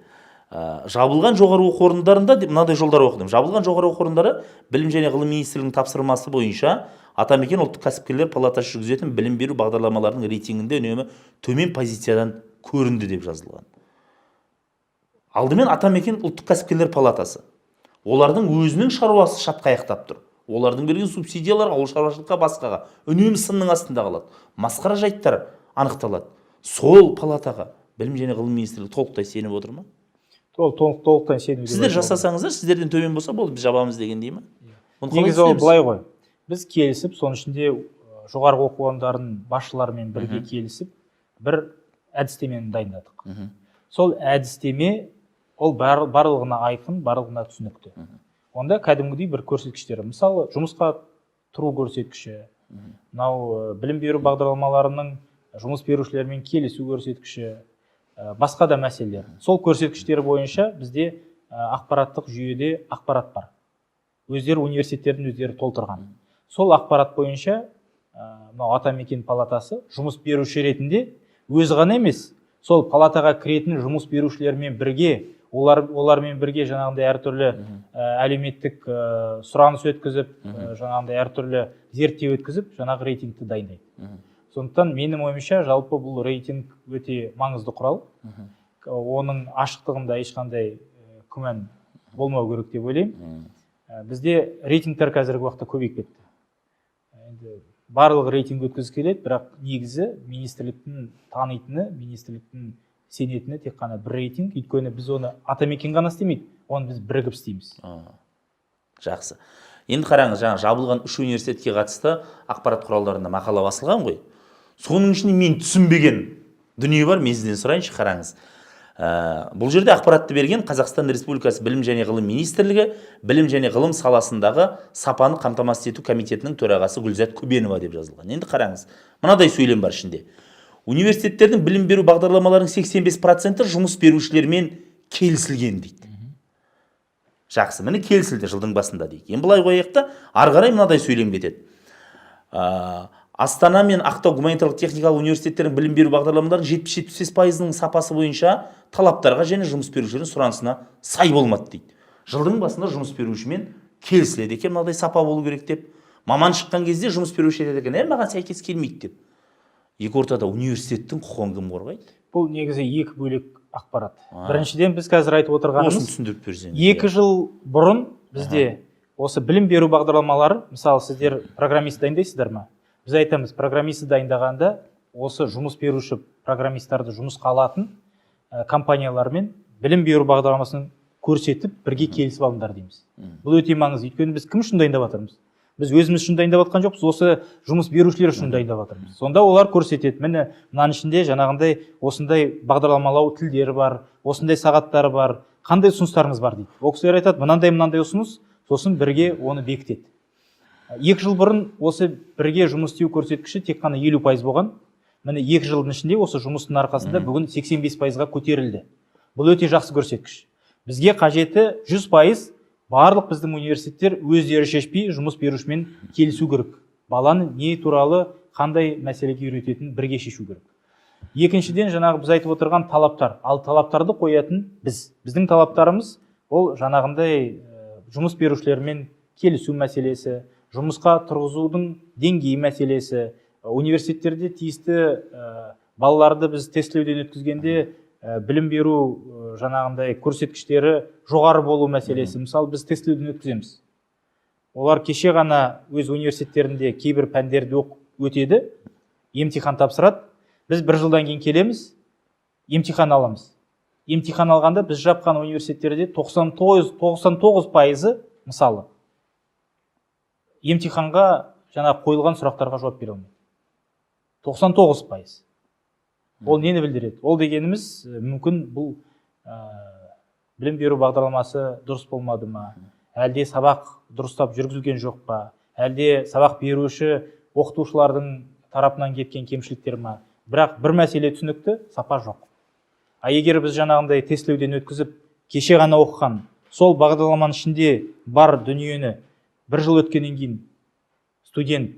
A: жабылған жоғары оқу орындарында мынадай жолдар оқыдым. Жабылған жоғары оқу орындары білім және ғылым министрлігінің тапсырмасы бойынша Атамекен ұлттық кәсіпкерлер палатасы жүргізетін білім беру бағдарламаларының рейтингінде үнемі төмен позициядан көрінді деп жазылған. Алдымен Атамекен ұлттық кәсіпкерлер палатасы. Олардың өзінің шаруасы шатқа аяқтап тұр. Олардың берген субсидиялар ауыл шаруашылыққа басқаға үнемі сынның астында қалады. Масқара жайттар анықталады. Сол палатаға білім және ғылым министрлігі толықтай сеніп отыр ма?
B: Толықтай сеніп.
A: Сіздер жасасаңыздар, сіздерден төмен болса болды, біз жабамыз деген дей ме?
B: Негізі ол былай ғой. Біз келісіп, соның ішінде жоғарғы оқу орындарының басшыларымен бірге келісіп, бір әдістемені дайындадық. Сол әдістеме ол барлығына айқын, барлығына түсінікті. Онда кәдімгідей бір көрсеткіштері. Мысалы, жұмысқа тұру көрсеткіші, мынау білім беру бағдарламаларының жұмыс берушілермен келісу көрсеткіші, басқа да мәселелер. Сол көрсеткіштері бойынша бізде ақпараттық жүйеде ақпарат бар. Өздері университеттердің өздері толтырған. Сол ақпарат бойынша Атамекен палатасы жұмыс беруші ретінде өзі ғана емес, сол палатаға кіретін жұмыс берушілермен бірге, олармен бірге жаңағындай әртүрлі әлеуметтік сұраныс өткізіп, жаңағындай әртүрлі зерттеу өткізіп, жаңағы рейтингті дайындайды. Сондықтан менің ойымша жалпы бұл рейтинг өте маңызды құрал. Оның ашықтығында ешқандай күмән болмау керек деп ойлаймын. Бізде рейтингтер қазіргі уақытта көбейіп кетті. Енді барлық рейтинг өткізгісі келеді, бірақ негізі министрліктің танитыны, министрліктің сенетіні тек қана бір рейтинг. Өйткені біз оны атамекен ғана істемейді, оны біз бірігіп істейміз.
A: Жақсы. Енді қараңыз, жаңа жабылған 3 университетке қатысты ақпарат құралдарында мақала басылған ғой. Соның ішінде мен түсінбеген дүние бар, мен сізден сұрайыншы, қараңыз. Бұл жерде ақпаратты берген Қазақстан Республикасы Білім және Ғылым Министрлігі білім және ғылым саласындағы сапаны қамтамасыз ету комитетінің төрағасы Гүлзат Көбенова деп жазылған. Енді қараңыз, мынадай сөйлем бар ішінде. Университеттердің білім беру бағдарламаларының 85% жұмыс берушілермен келісілген дейді. Жақсы, міне келісілді жылдың басында дейді. Енді былай қояйық та, ары қарай мынадай сөйлем кетеді. Астана мен Ақтау гуманитарлық техникалық университеттерінің білім беру бағдарламаларының 70-75%-ның сапасы бойынша талаптарға және жұмыс берушілердің сұранысына сай болмады дейді. Жылдың басында жұмыс берушімен келісіледі екен, мынадай сапа болу керек деп. Маман шыққан кезде жұмыс беруші айтады екен, маған сәйкес келмейді деп. Екі ортада университеттің құқығын кім қорғайды?
B: Бұл негізі екі бөлек ақпарат. Біріншіден біз қазір айтып отырғанымыз,
A: осын түсіндіріп берсеңіз.
B: 2 жыл бұрын бізде осы білім беру бағдарламалары, мысалы сіздер программист дайындайсыздар ма? Біз айтамыз, программисті дайындағанда осы жұмыс беруші программисттарды жұмысқа алатын компаниялармен білім беру бағдарламасын көрсетіп, бірге келісіп алыңдар дейміз. Бұл өте маңызды. Өйткені біз кім үшін дайындап жатырмыз? Біз өзіміз үшін дайындап жатқан жоқпыз, осы жұмыс берушілер үшін дайындап жатырмыз. Сонда олар көрсетеді, міне мынаның ішінде жаңағындай осындай бағдарламалау тілдері бар, осындай сағаттары бар, қандай ұсыныстарыңыз бар дейді. Ол кісілер айтады, мынандай ұсыныс, сосын бірге оны бекітеді. 2 жыл бұрын осы бірге жұмыс істеу көрсеткіші тек қана 50% болған. Міне 2 жылдың ішінде осы жұмыстың арқасында бүгін 85%-ға көтерілді. Бұл өте жақсы көрсеткіш. Бізге қажеті 100% барлық біздің университеттер өздері шешпей жұмыс берушімен келісу керек. Баланы не туралы қандай мәселеге үйрететінін бірге шешу керек. Екіншіден, жаңағы біз айтып отырған талаптар. Ал талаптарды қоятын біздің талаптарымыз ол жаңағындай жұмыс берушілермен келісу мәселесі, жұмысқа тұрғызудың деңгейі мәселесі, университеттерде тиісті балаларды біз тестілеуден өткізгенде білім беру жаңағындай көрсеткіштері жоғары болу мәселесі. Мысалы, біз тестілеуден өткіземіз. Олар кеше ғана өз университеттерінде кейбір пәндерді өтеді, емтихан тапсырады. Біз 1 жылдан кейін келеміз, емтихан аламыз. Емтихан алғанда біз жапқан университеттерде 99% мысалы емтиханға жаңа қойылған сұрақтарға жауап бере алмайды. 99%. Ол нені білдіреді? Ол дегеніміз мүмкін бұл білім беру бағдарламасы дұрыс болмады ма? Әлде сабақ дұрыстап жүргізілген жоқ па? Әлде сабақ беруші оқытушылардың тарапынан кеткен кемшіліктер ма? Бірақ бір мәселе түсінікті, сапа жоқ. Егер біз жаңағындай тестілеуден өткізіп, кеше ғана оқыған, сол бағдарламаның ішінде бар дүниені 1 жыл өткеннен кейін студент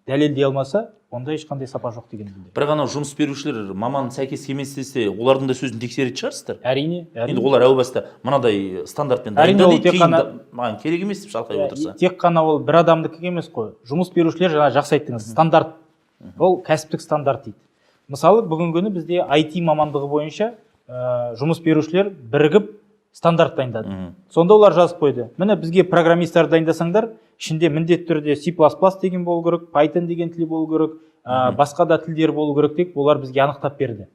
B: дәлелдей алмаса, онда ешқандай сапа жоқ деген білдіреді.
A: Бір ғана жұмыс берушілер маман сәйкес келмес десе, олардың да сөзін тексеретін шығарсыздар?
B: Әрине.
A: Енді олар әу баста мынадай стандартпен дайындады, кейін маған керек емес деп шалқай отырса.
B: Тек қана ол бір адамдікі емес қой. Жұмыс берушілер жаңа жақсы айттыңыз, стандарт. Ол кәсіптік стандарт дейді. Мысалы, бүгінгі күні бізде IT мамандығы бойынша жұмыс берушілер бірігіп стандарт дайындады. Сонда олар жазып қойды. Міне бізге программисттер дайындасаңдар, ішінде міндетті түрде C++ деген болу керек, Python деген тіл болу керек, басқа да тілдер болу керек деп олар бізге анықтап берді.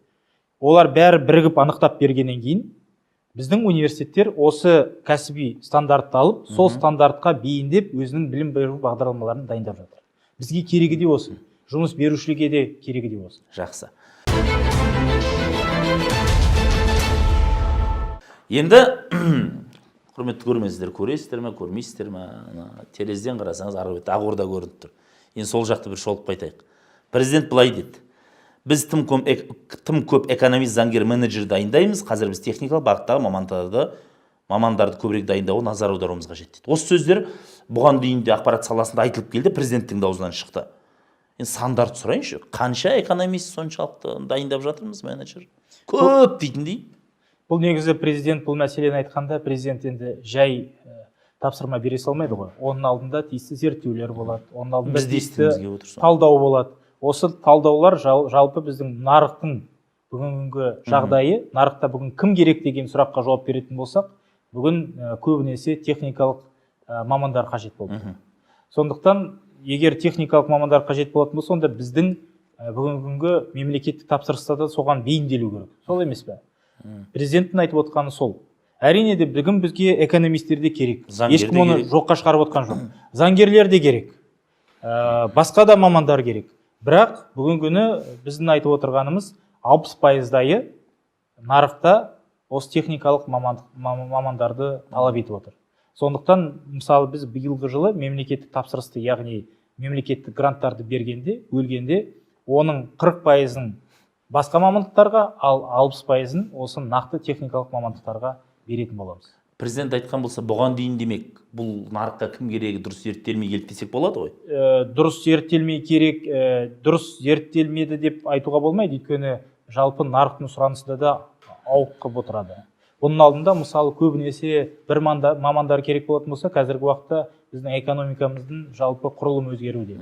B: Олар бәрі бірігіп анықтап бергеннен кейін біздің университеттер осы кәсіби стандартты алып, сол стандартқа бейіндеп өзінің білім беру бағдарламаларын дайындап жатыр. Бізге керегі де осы. Жұмыс берушілерге де керегі де осы.
A: Жақсы. Енді құрметті көрермендер, көресіздер ме, көрмейсіздер ме? Терезеден қарасаңыз ары бетте Ақорда көрініп тұр. Енді сол жақты бір шолып қайтайық. Президент былай деді: біз тым көп экономист, заңгер, менеджер дайындаймыз. Қазір біз техникалық бағыттағы мамандарды көбірек дайындауға назар аударуымыз қажет дейді. Осы сөздер бұған дейін де ақпарат саласында айтылып келді, президенттің даусынан шықты. Енді сандарты сұрайыншы, қанша экономист соншалықты дайындап жатырмыз, менеджер? Көп дейтіндей.
B: Бұл негізі президент бұл мәселені айтқанда, президент енді жай тапсырма бере салмайды ғой. Оның алдында тиісті зерттеулер болады, оның алдында тиісті талдау болады. осы талдаулар жалпы біздің нарықтың бүгінгі жағдайы, нарықта бүгін кім керек деген сұраққа жауап беретін болсақ, бүгін көбінесе техникалық мамандар қажет болды. Сондықтан, егер техникалық мамандар қажет болатын болса, онда біздің бүгінгі мемлекеттік тапсырыста да соған бейімделу керек. Сол емес пе? Президенттің айтып отқаны сол. Әрине де бүгін бізге экономистер де керек. Ешкім оны жоққа шығарып отқан жоқ. Заңгерлер де керек. Басқа да мамандар керек. Бірақ бүгінгі күні біздің айтып отырғанымыз 60%-дайы нарықта осы техникалық мамандарды талап етіп отыр. Сондықтан, мысалы, біз биылғы жылы мемлекеттік тапсырысты, яғни мемлекеттік гранттарды бөлгенде, оның 40%-ын басқа мамандықтарға, ал 60%-ын осы нақты техникалық мамандықтарға беретін боламыз.
A: Президент айтқан болса, бұған дейін демек, бұл нарыққа кім керегі дұрыс зерттелмей келді десек болады ғой?
B: Дұрыс зерттелмей керек, дұрыс зерттелмеді деп айтуға болмайды, өйткені жалпы нарықтың сұранысында да ауытқып отырады. Бұның алдында, мысалы, көбінесе бір мамандар керек болатын болса, қазіргі уақытта біздің экономикамыздың жалпы құрылым өзгеруде.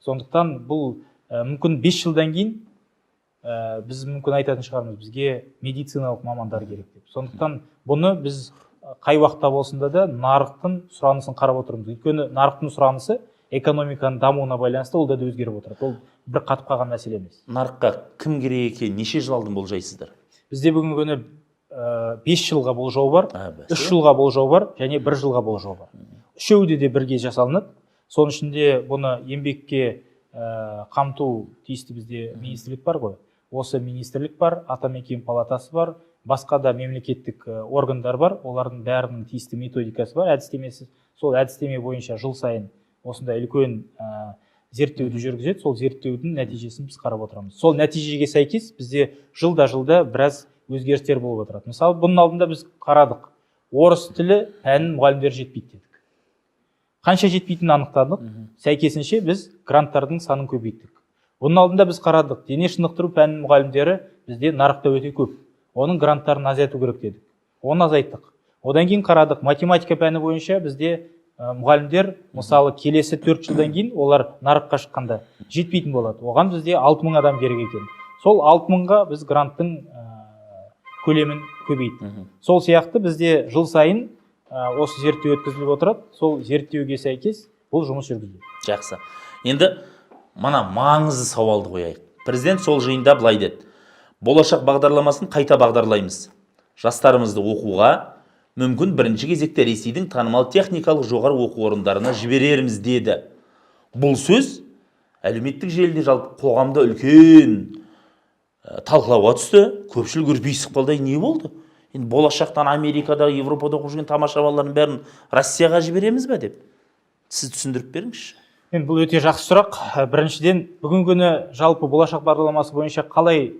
B: Сондықтан бұл мүмкін 5 жылдан кейін біз мүмкін айтатын шығармыз, бізге медициналық мамандар керек деп. Сондықтан бұны біз қай уақытта болсында да нарықтың сұранысын қарап отырмыз. Өйткені нарықтың сұранысы экономиканың дамуына байланысты ол да өзгеріп отырады. Ол бір қатып қалған мәселе емес.
A: Нарыққа кім керек екенін неше жыл алдын болжайсыздар?
B: Бізде бүгінгі күні 5 жылға болжау бар, 3 жылға болжау бар және 1 жылға болжау бар. Үшеуі де бірге жасалынады. Соның ішінде бұны еңбекке қамту тиісті бізде министрлік бар ғой. Осы министрлік бар, атамекен палатасы бар, басқа да мемлекеттік органдар бар. Олардың бәрінің тиісті методикасы бар, әдістемесі. Сол әдістеме бойынша жыл сайын осындай үлкен зерттеуді жүргізеді. Сол зерттеудің нәтижесін біз қарап отырамыз. Сол нәтижеге сәйкес бізде жылда біраз өзгерістер болып отырады. Мысалы, бұның алдында біз қарадық. Орыс тілі пәнін мұғалімдер жетпейді дедік. Қанша жетпейтінін анықтадық. Сәйкесінше біз гранттардың санын көбейттік. Бұның алдында біз қарадық. Дене шынықтыру пәнінің мұғалімдері бізде нарықта өте көп. Оның гранттарын азайту керек дедік. Оны азайттық. Одан кейін қарадық. Математика пәні бойынша бізде мұғалімдер, мысалы, келесі 4 жылдан кейін олар нарыққа шыққанда жетпейтін болады. Оған бізде 6000 адам керек екен. Сол 6000-ға біз гранттың көлемін көбейттік. Сол сияқты бізде жыл сайын осы зерттеу өткізіліп отырады. Сол зерттеуге сәйкес бұл жұмыс жүргізіледі.
A: Жақсы. Енді мына маңызды сауалды қояйық. Президент сол жиында былай деді: болашақ бағдарламасын қайта бағдарлаймыз. Жастарымызды оқуға, мүмкін бірінші кезекте Ресейдің танымал техникалық жоғары оқу орындарына жіберерміз деді. Бұл сөз әлеуметтік желіде жалпы қоғамда үлкен талқылауға түсті. Көпшілік үрпиісіп қалды. Не болды? Енді болашақтан Америкада, Европада оқып жүрген тамаша балалардың бәрін Россияға жібереміз бе деп? Сіз түсіндіріп беріңізші.
B: Енді бұл өте жақсы сұрақ. Біріншіден, бүгінгі күні жалпы болашақ бағдарламасы бойынша қалай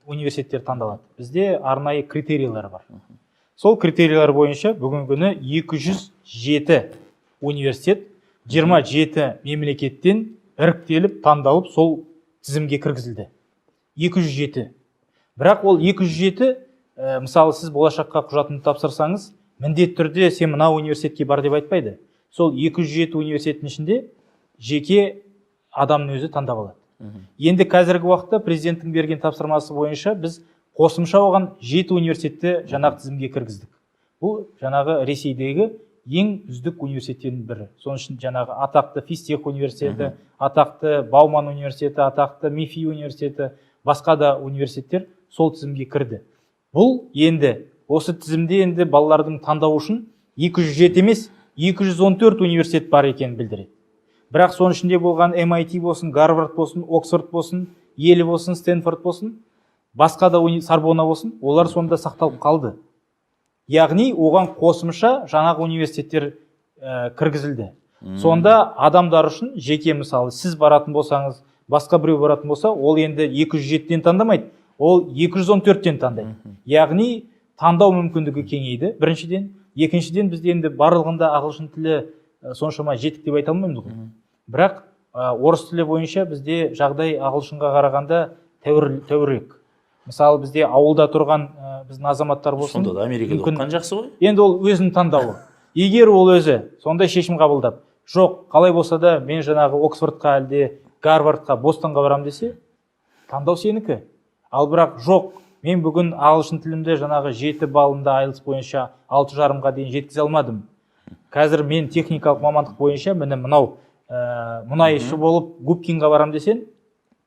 B: университеттер таңдалады? Бізде арнайы критерийлер бар. Сол критерийлер бойынша бүгінгі күні 207 университет 27 мемлекеттен іріктеліп, таңдалып, сол тізімге кіргізілді. 207. Бірақ ол 207, мысалы, сіз болашаққа құжатыңды тапсырсаңыз, міндетті түрде сен мына университетке бар деп айтпайды. Сол 207 университеттің ішінде жеке адамның өзі таңдап алады. Енді қазіргі уақытта президенттің берген тапсырмасы бойынша біз қосымша оған 7 университетті жаңағы тізімге кіргіздік. Бұл жаңағы Ресейдегі ең үздік университеттердің бірі. Соның үшін жаңағы атақты Физтех университеті, атақты Бауман университеті, атақты МИФИ университеті, басқа да университеттер сол тізімге кірді. Бұл енді осы тізімде енді балалардың таңдауы үшін 207 емес, 214 университет бар екенін білдіреді. Бірақ соның ішінде болған MIT болсын, Гарвард болсын, Оксфорд болсын, Йель болсын, Стэнфорд болсын, басқа да Сорбонна болсын, олар сонда сақталып қалды. Яғни оған қосымша жаңағы университеттер кіргізілді. Сонда адамдар үшін жеке, мысалы, сіз баратын болсаңыз, басқа біреу баратын болса, ол енді 207-тен таңдамайды, ол 214-тен таңдайды. Яғни таңдау мүмкіндігі кеңейді, біріншіден. Екіншіден, бізде енді барлығында ағылшын тілі соншама жетік деп айта алмаймыз ғой. Бірақ орыс тілі бойынша бізде жағдай ағылшынға қарағанда тәуірірек. Мысалы, бізде ауылда тұрған біздің азаматтар болсын.
A: Сонда да Америкада оқыған жақсы ғой.
B: Енді ол өзінің таңдауы. Егер ол өзі сондай шешім қабылдап, жоқ, қалай болса да мен жаңағы Оксфордқа әлде Гарвардқа, Бостонға барам десе, таңдау сенікі. Ал бірақ жоқ, мен бүгін ағылшын тілімді жаңағы 7 балында IELTS бойынша 6,5-ға дейін жеткізе алмадым. Қазір мен техникалық мамандық бойынша міне мынау мұнайшы болып Губкинға барам десен,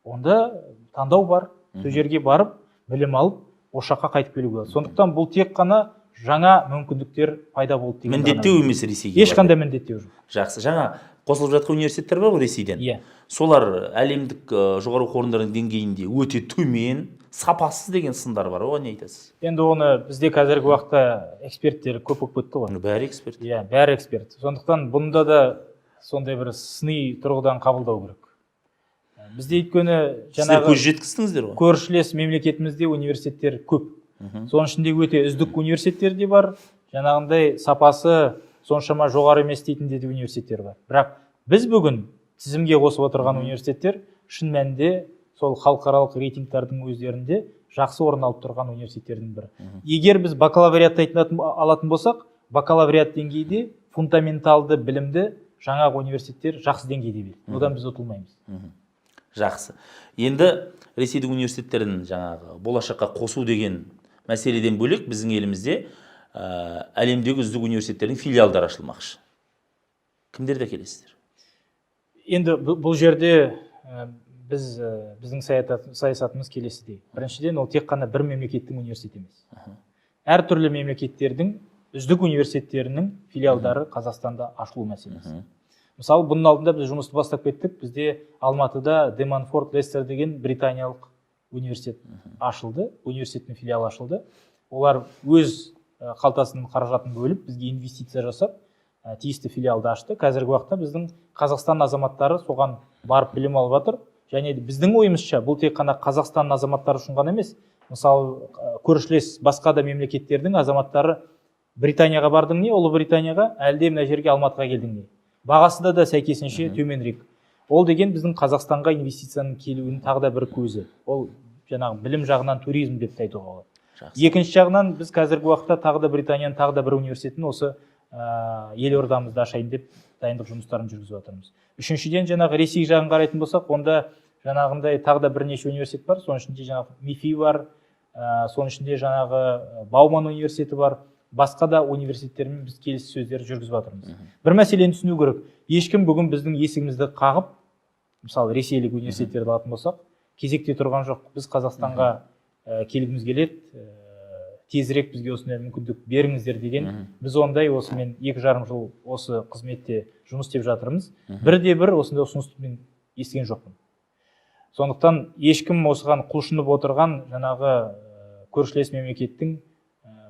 B: онда таңдау бар. Сол жерге барып, білім алып, осы жаққа қайтып келуге болады. Сондықтан бұл тек қана жаңа мүмкіндіктер пайда болды деген.
A: Міндеттеу емес Ресейге.
B: Ешқандай міндеттеу жоқ.
A: Жақсы. Жаңа қосылып жатқан университеттер бар ғой Ресейден.
B: Иә.
A: Солар әлемдік жоғары оқу орындарының деңгейінде өте төмен, сапасыз деген сындар бар. Оған не айтасыз?
B: Енді оны бізде қазіргі уақытта эксперттер көп болып кетті ғой.
A: Бәрі эксперт.
B: Иә, бәрі эксперт. Сондықтан бұнда да сондай бір сыни тұрғыдан қабылдау керек. Бізде өйткені
A: жаңағы көз жеткіздіңіздер ғой.
B: Көршілес мемлекетімізде университеттер көп. Соның ішінде өте үздік университеттер де бар. Жаңағындай сапасы соншама жоғары емес дейтін де университеттер бар. Бірақ біз бүгін тізімге қосып отырған университеттер шын мәнінде сол халықаралық рейтингтардың өздерінде жақсы орын алып тұрған университеттердің бірі. Егер біз бакалавриатты алатын болсақ, бакалавриат деңгейде фундаменталды білімді жаңағы университеттер жақсы деңгейде береді. Одан біз ұтылмаймыз.
A: Жақсы. Енді Ресейдің университеттерін жаңағы болашаққа қосу деген мәселеден бөлек біздің елімізде әлемдегі үздік университеттердің филиалдары ашылмақшы. Кімдерді әкелесіздер?
B: Енді бұл жерде біздің саясатымыз келесідей. Біріншіден, ол тек қана бір мемлекеттің университеті емес. Әртүрлі мемлекеттердің үздік университеттерінің филиалдары Қазақстанда ашылу мәселесі. Мысалы, бұның алдында біз жұмысты бастап кеттік. Бізде Алматыда Деманфорд Лестер деген британиялық университет ашылды, университеттің филиалы ашылды. Олар өз қалтасының қаражатын бөліп, бізге инвестиция жасап, тиісті филиалды ашты. Қазіргі уақытта біздің Қазақстан азаматтары соған барып білім алып жатыр. Және біздің ойымызша, бұл тек қана Қазақстан азаматтары үшін ғана емес. Мысалы, көршілес басқа да мемлекеттердің азаматтары Британияға бардың не, Ұлыбританияға, әлде мына жерге Алматыға келдің не. Бағасы да сәйкесінше төменірек. Ол деген біздің Қазақстанға инвестицияның келуінің тағы да бір көзі. Ол жаңағы білім жағынан туризм деп айтуға болады. Екінші жағынан біз қазіргі уақытта тағы да Британияның тағы да бір университетін осы елордамызда ашайын деп дайындық жұмыстарын жүргізіп жатырмыз. Үшіншіден, жаңағы Ресей жағын қарайтын болсақ, онда жаңағындай тағы да бірнеше университет бар. Соның ішінде жаңағы МИФИ бар, соның ішінде жаңағы Бауман университеті бар. Басқа да университеттермен біз келіссөздер жүргізіп жатырмыз. Бір мәселені түсіну керек. Ешкім бүгін біздің есігімізді қағып, мысалы ресейлік университеттерді алатын болсақ, кезекте тұрған жоқ. Біз Қазақстанға келгіміз келеді, тезірек бізге осындай мүмкіндік беріңіздер деген. Біз ондай осымен 2,5 жыл осы қызметте жұмыс істеп жатырмыз. Бірде-бір осындай ұсынысты мен естіген жоқпын. Сондықтан ешкім осыған құлшынып отырған жаңағы көршілес мемлекеттің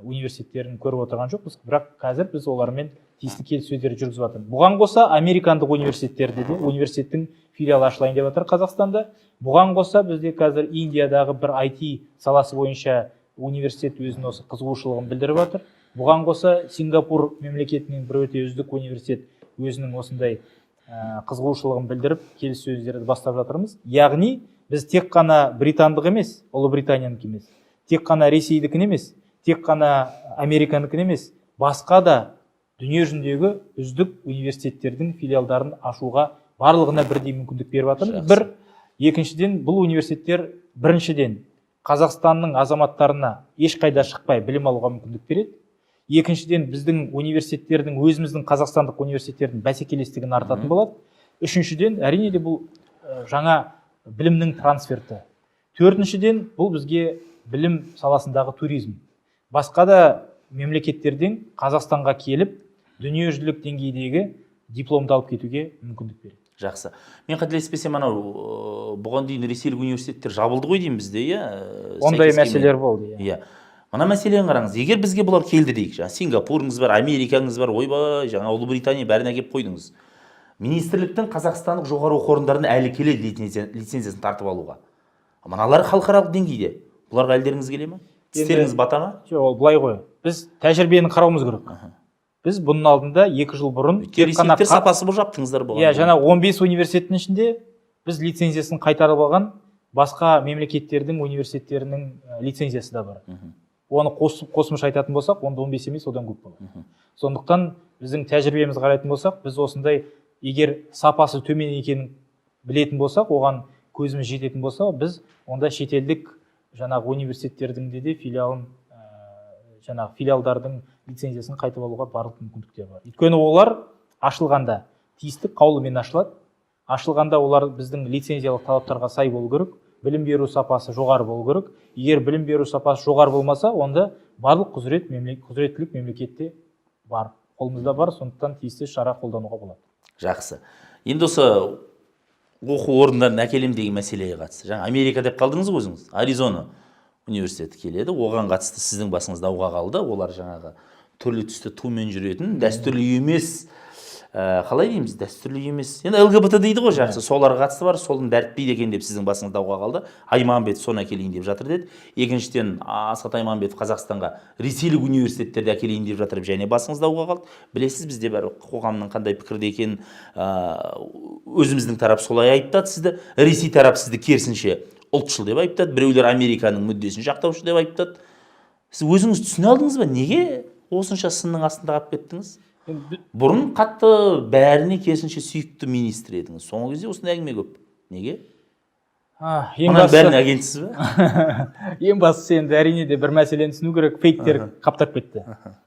B: университеттерін көріп отырған жоқпыз, бірақ қазір біз олармен тиісті келіссөздер жүргізіп жатырмыз. Бұған қоса американдық университеттерде де университеттің филиалы ашылайын деп жатыр Қазақстанда. Бұған қоса бізде қазір Индиядағы бір IT саласы бойынша университет өзінің осы қызығушылығын білдіріп жатыр. Бұған қоса Сингапур мемлекетінің бір өте үздік университет өзінің осындай қызығушылығын білдіріп келіссөздерді бастап жатырмыз. Яғни біз тек қана британдық емес, Ұлыбританиянікі емес, тек қана ресейдікін емес, тек қана Американікі емес, басқа да дүние жүзіндегі үздік университеттердің филиалдарын ашуға барлығына бірдей мүмкіндік беріп жатырмыз. Бір, екіншіден, бұл университеттер біріншіден Қазақстанның азаматтарына ешқайда шықпай білім алуға мүмкіндік береді. Екіншіден, біздің университеттердің, өзіміздің қазақстандық университеттердің бәсекелестігін артатын болады. Үшіншіден, әрине де бұл жаңа білімнің трансферті. Төртіншіден, бұл бізге білім саласындағы туризм. Басқа да мемлекеттерден Қазақстанға келіп, дүниежүзілік деңгейдегі дипломды алып кетуге мүмкіндік береді.
A: Жақсы. Мен қателеспесем, анау бұған дейін ресейлік университеттер жабылды ғой деймін бізде, иә?
B: Ондай мәселелер болды,
A: иә. Мына мәселені қараңыз. Егер бізге бұлар келді дейік, жаңа Сингапурыңыз бар, Америкаңыз бар, ойбай, жаңа Ұлыбритания бәрін әкеліп қойдыңыз. Министрліктің Қазақстандық жоғары оқу орындарына әлі келеді лицензиясын тартып алуға. Мыналар халықаралық деңгейде. Бұларға әлдеріңіз келе ме? Тістеріңіз бата ма?
B: Жоқ, ол былай ғой. Біз тәжірибені қарауымыз керек. Біз бұның алдында 2 жыл бұрын
A: ресейліктер сапасы бұл жаптыңыздар болған.
B: Иә, жаңа 15 университеттің ішінде біз лицензиясын қайтарып алған басқа мемлекеттердің университеттерінің лицензиясы да бар. Оны қосымша айтатын болсақ, онда 15 емес, одан көп болады. Сондықтан біздің тәжірибеміз қарайтын болсақ, біз осындай егер сапасы төмен екенін білетін болсақ, оған көзіміз жететін болса, біз онда шетелдік жаңағы университеттердің де филиалын, жаңағы филиалдардың лицензиясын қайтып алуға барлық мүмкіндіктер бар. Өйткені олар ашылғанда тиісті қаулымен ашылады. Ашылғанда олар біздің лицензиялық талаптарға сай болу керек, білім беру сапасы жоғары болу керек. Егер білім беру сапасы жоғары болмаса, онда барлық құзыреттілік мемлекетте бар, қолымызда бар, сондықтан тиісті шара қолдануға болады.
A: Жақсы. Енді осы оқу орындарын әкелем деген мәселеге қатысты. Жаңа Америка деп қалдыңыз ғой өзіңіз. Аризона университеті келеді. Оған қатысты сіздің басыңыз дауға қалды. Олар жаңағы түрлі түсті тумен жүретін, дәстүрлі емес, қалай дейміз, дәстүрлі емес. Енді ЛГБТ дейді ғой, жақсы. Соларға қатысты бар, солын дәртпейді екен деп сіздің басыңыз дауға қалды. Аймағамбетов соны әкелейін деп жатыр деді. Екіншіден, Асхат Аймағамбетов Қазақстанға ресейлік университеттерді әкелейін деп жатыр, және басыңыз дауға қалды. Білесіз, бізде бәрі қоғамның қандай пікірде екенін, өзіміздің тарап солай айыптады сізді, Ресей тарап сізді керісінше ұлтшыл деп айыптады, біреулер Американың мүддесін жақтаушы деп айыптады. Сіз өзіңіз түсіне алдыңыз ба? Неге осынша сынның астында қалып кеттіңіз? Бұрын қатты бәріне керісінше сүйікті министр едіңіз. Соңғы кезде осындай әңгіме көп. Неге? Мұнан бәріне агентсіз ба?
B: Ең бастысы енді әрине де бір мәселені түсіну керек, фейктер қаптап кетті.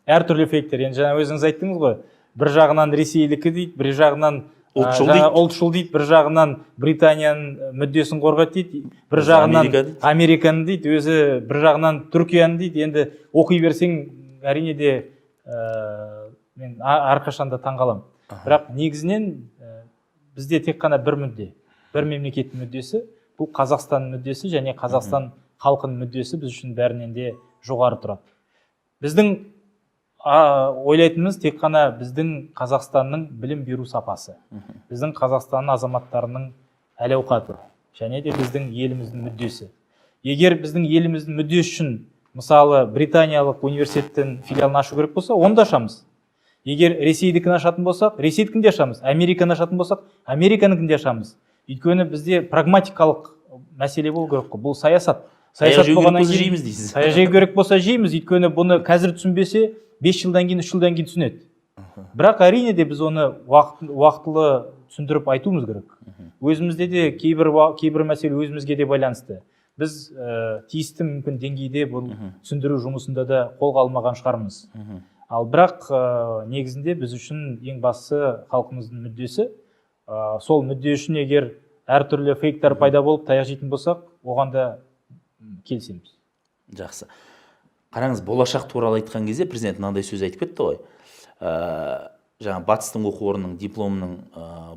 B: Әртүрлі фейктер. Енді жаңа өзіңіз айттыңыз ғой, бір жағынан ресейлікі дейді, бір жағынан ұлтшыл дейді, бір жағынан Британияның мүддесін қорғайды дейді, бір жағынан Американы дейді, өзі бір жағынан Түркияны дейді. Енді оқи берсең, әрине де мен әрқашанда таңғаламын. Бірақ негізінен бізде тек қана бір мүдде, бір мемлекеттің мүддесі, бұл Қазақстан мүддесі және Қазақстан халқының мүддесі біз үшін бәрінен де жоғары тұрады. Біздің ойлайтынымыз тек қана біздің Қазақстанның білім беру сапасы, біздің Қазақстанның азаматтарының әл-ауқаты және де біздің еліміздің мүддесі. Егер біздің еліміздің мүддесі үшін мысалы британиялық университеттің филиалын ашу керек болса, онда ашамыз. Егер Ресейдікін ашатын болсақ, Ресейдікін де ашамыз. Американы ашатын болсақ, Американыкін де ашамыз. Өйткені бізде прагматикалық мәселе болу керек қой. Бұл саясат.
A: Саяжай керек болса жейміз дейсіз.
B: Саяжай керек болса жейміз. Өйткені бұны қазір түсінбесе, 5 жылдан кейін, 3 жылдан кейін түсінеді. Бірақ әрине де біз оны уақытылы түсіндіріп айтуымыз керек. Өзімізде де кейбір мәселе өзімізге де байланысты. Біз тиісті мүмкін деңгейде бұл түсіндіру жұмысында да қолға алмаған шығармыз. Ал бірақ негізінде біз үшін ең бастысы халқымыздың мүддесі. Сол мүдде үшін егер әртүрлі фейктер пайда болып таяқ жейтін болсақ, оған да келісеміз.
A: Жақсы. Қараңыз, болашақ туралы айтқан кезде президент мынандай сөз айтып кетті ғой. Жаңа батыстың оқу орнының дипломының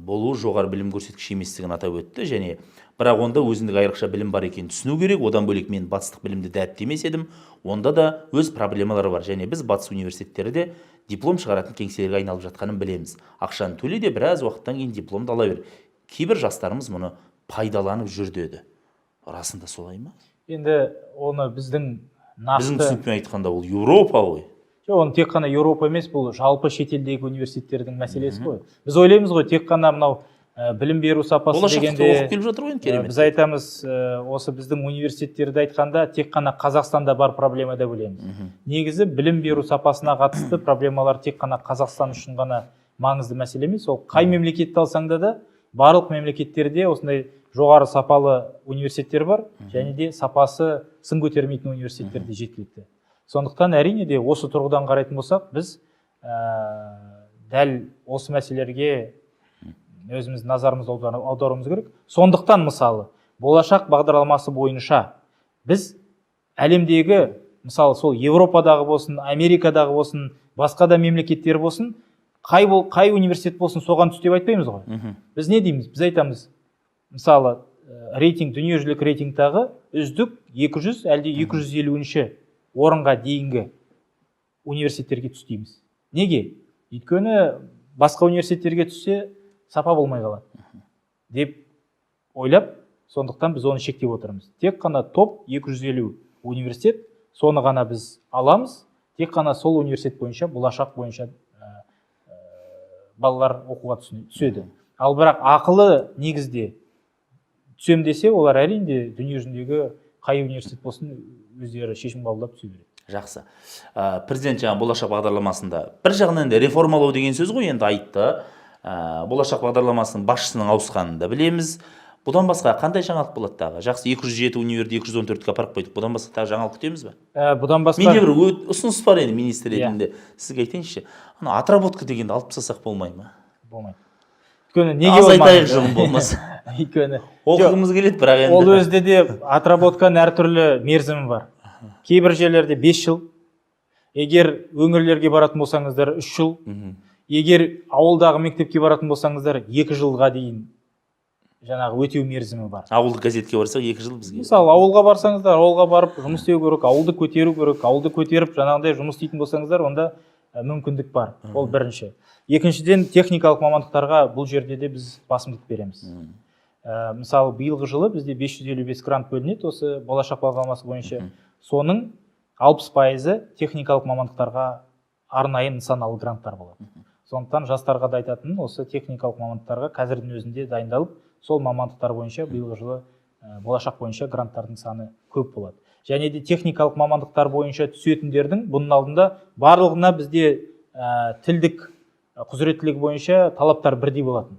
A: болуы жоғары білім көрсеткіші еместігін атап өтті, және бірақ онда өзіндік айрықша білім бар екенін түсіну керек. Одан бөлек мен батыстық білімді дәріптемес едім. Онда да өз проблемалары бар, және біз батыс университеттері де диплом шығаратын кеңселерге айналып жатқанын білеміз. Ақшаны төле де біраз уақыттан кейін дипломды ала бер. Кейбір жастарымыз мұны пайдаланып жүр деді. Расында солай ма?
B: Енді оны біздің
A: түсінікпен айтқанда ол Еуропа ғой.
B: Оны тек қана Еуропа емес, бұл жалпы шетелдегі университеттердің мәселесі ғой. Біз ойлаймыз ғой, тек қана мынау білім беру сапасы дегенде
A: оқып келіп жатыр ғой, керемет.
B: Біз айтамыз, осы біздің университеттерді айтқанда тек қана Қазақстанда бар проблема деп ойлаймыз. Негізі білім беру сапасына қатысты проблемалар тек қана Қазақстан үшін ғана маңызды мәселе емес. Ол қай мемлекетті алсаңда да барлық мемлекеттерде осындай жоғары сапалы университеттер бар, және де сапасы сын көтермейтін университеттер де жеткілікті. Сондықтан әрине де осы тұрғыдан қарайтын болсақ, біз дәл осы мәселелерге өзіміз назарымызды аударуымыз керек. Сондықтан мысалы, болашақ бағдарламасы бойынша біз әлемдегі, мысалы сол Еуропадағы болсын, Америкадағы болсын, басқа да мемлекеттер болсын, қай университет болсын соған түс деп айтпаймыз ғой. Біз не дейміз? Біз айтамыз, мысалы дүниежүзілік рейтингтағы үздік 200 әлде 250-ші орынға дейінгі университеттерге түс дейміз. Неге? Өйткені басқа университеттерге түссе сапа болмай қалады деп ойлап, сондықтан біз оны шектеп отырмыз. Тек қана топ 250 университет, соны ғана біз аламыз. Тек қана сол университет бойынша, болашақ бойынша балалар оқуға түседі. Ал бірақ ақылы негізде түсем десе, олар әрине дүние жүзіндегі қай университет болсын өздері шешім қабылдап түсе береді.
A: Жақсы. Президент жаңа болашақ бағдарламасында бір жағынан реформалау деген сөз ғой, енді айтты. болашақ бағдарламасының басшысының ауысқанын да білеміз. Бұдан басқа қандай жаңалық болады тағы? Жақсы, 207 универді 214-ке апарып қойдық. Бұдан басқа тағы жаңалық күтеміз бе?
B: Бұдан басқа
A: Менде бір ұсыныс бар енді министр ретінде. Сізге айтайыншы, ана отработка дегенді алып тастасақ болмай ма?
B: Болмайды. Өйткені неге
A: аз
B: болмайды?
A: айтайық жылым болмаса.
B: Өйткені
A: Оқығымыз келеді, бірақ енді.
B: ол өзде де отработканың әртүрлі мерзімі бар. Кейбір жерлерде 5 жыл, егер өңірлерге баратын болсаңыздар 3 жыл, егер ауылдағы мектепке баратын болсаңыздар 2 жылға дейін жаңағы өтеу мерзімі бар.
A: Ауылдық газетке барсақ 2 жыл бізге.
B: Мысалы, ауылға барсаңыздар, ауылға барып жұмыс істеу керек, ауылды көтеру керек, ауылды көтеріп жаңағыдай жұмыс істейтін болсаңыздар, онда мүмкіндік бар. Ол бірінші. Екіншіден, техникалық мамандықтарға бұл жерде де біз басымдық береміз. Мысалы, биылғы жылы бізде 555 грант бөлінеді осы болашақ бағдарламасы бойынша. Соның 60% техникалық мамандықтарға арнайы нысаналы гранттар болады. Сондықтан жастарға да айтатыным, осы техникалық мамандықтарға қазірдің өзінде дайындалып, сол мамандықтар бойынша биылғы жылы болашақ бойынша гранттардың саны көп болады. Және де техникалық мамандықтар бойынша түсетіндердің бұның алдында барлығына бізде тілдік құзыреттілігі бойынша талаптар бірдей болатын.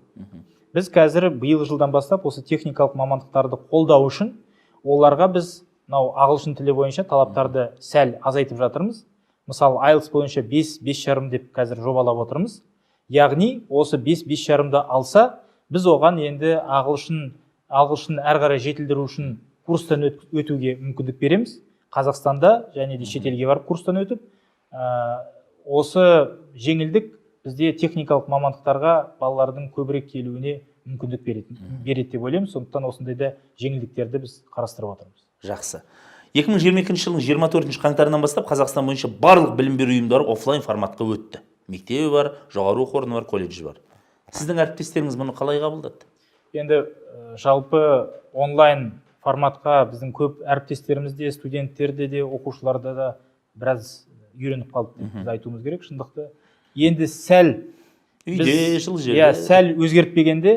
B: Біз қазір биылғы жылдан бастап осы техникалық мамандықтарды қолдау үшін оларға біз ағылшын тілі бойынша талаптарды сәл азайтып жатырмыз. Мысалы, IELTS бойынша 5-5,5 деп қазір жобалап отырмыз. Яғни осы 5-5,5-ды алса, біз оған енді ағылшын әрі қарай жетілдіру үшін курстан өтуге мүмкіндік береміз. Қазақстанда және де шетелге барып курстан өтіп, осы жеңілдік бізде техникалық мамандықтарға балалардың көбірек келуіне мүмкіндік береді деп ойлаймыз. Сондықтан осындайда жеңілдіктерді біз қарастырып отырмыз.
A: Жақсы. 2022 жылдың 24 қаңтарынан бастап Қазақстан бойынша барлық білім беру ұйымдары офлайн форматқа өтті. Мектебі бар, жоғары оқу орны бар, колледжі бар. Сіздің әріптестеріңіз мұны қалай қабылдады?
B: Енді жалпы онлайн форматқа біздің көп әріптестерімізде, студенттерде де, оқушыларда да біраз үйреніп қалды деп айтуымыз керек, шындықты. Енді сәл
A: үйде, жыл жерде.
B: Сәл өзгертпегенде,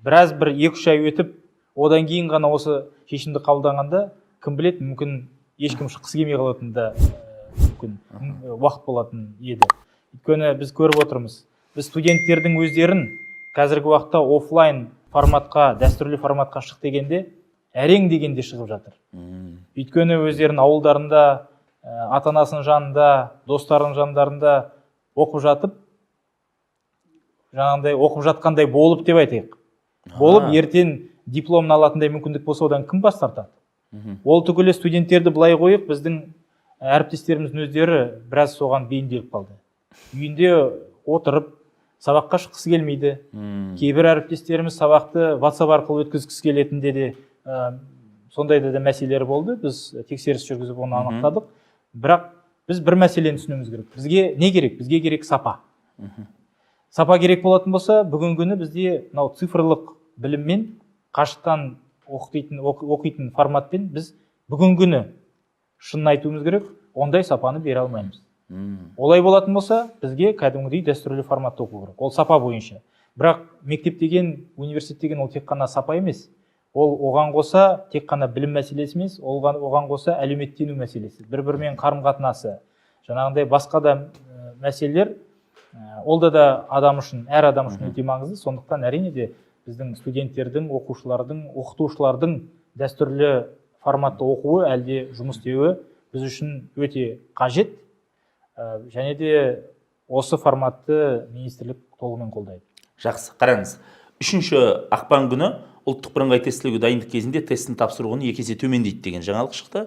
B: біраз бір 2-3 ай өтіп, одан кейін ғана осы шешімді қабылданғанда, кім білет, мүмкін ешкім шыққысы келмей қалатын да мүмкін уақыт болатын еді. Өйткені біз көріп отырмыз. Біз студенттердің өздерін қазіргі уақытта офлайн форматқа, дәстүрлі форматқа шық дегенде, әрең дегенде шығып жатыр. Өйткені өздерін ауылдарында, ата-анасының жанында, достарының жандарында оқып жатып, жаңағындай оқып жатқандай болып деп айтайық. Болып, ертең дипломын алатындай мүмкіндік болса, одан кім бас тартады? Ол түгілі студенттерді былай қойып, біздің әріптестеріміздің өздері біраз соған бейімделіп қалды. Үйінде отырып, сабаққа шыққысы келмейді. Кейбір әріптестеріміз сабақты WhatsApp арқылы өткізгісі келетінде де сондайда да мәселелер болды. Біз тексеріс жүргізіп оны анықтадық. Бірақ біз бір мәселені түсінуіміз керек. Бізге не керек? Бізге керек сапа. Сапа керек болатын болса, бүгінгі күні бізде цифрлық біліммен қашықтан оқитын форматпен біз бүгінгі күні шынын айтуымыз керек, ондай сапаны бере алмаймыз. Олай болатын болса, бізге кәдімгідей дәстүрлі форматта оқу керек. Ол сапа бойынша. Бірақ мектеп деген, университет деген ол тек қана сапа емес. Ол оған қоса тек қана білім мәселесі емес, оған қоса әлеуметтену мәселесі, бір-бірімен қарым-қатынасы, жаңағындай басқа да мәселелер, ол да адам үшін, әр адам үшін өте маңызды. Сондықтан әрине де біздің студенттердің, оқытушылардың дәстүрлі форматта оқуы, әлде жұмыс істеуі біз үшін өте қажет. Және де осы форматты министрлік толығымен қолдайды.
A: Жақсы, қараңыз. 3 ақпан күні ұлттық бірыңғай тестілеуге дайындық кезінде тестін тапсыру құны 2 есе төмендейді деген жаңалық шықты.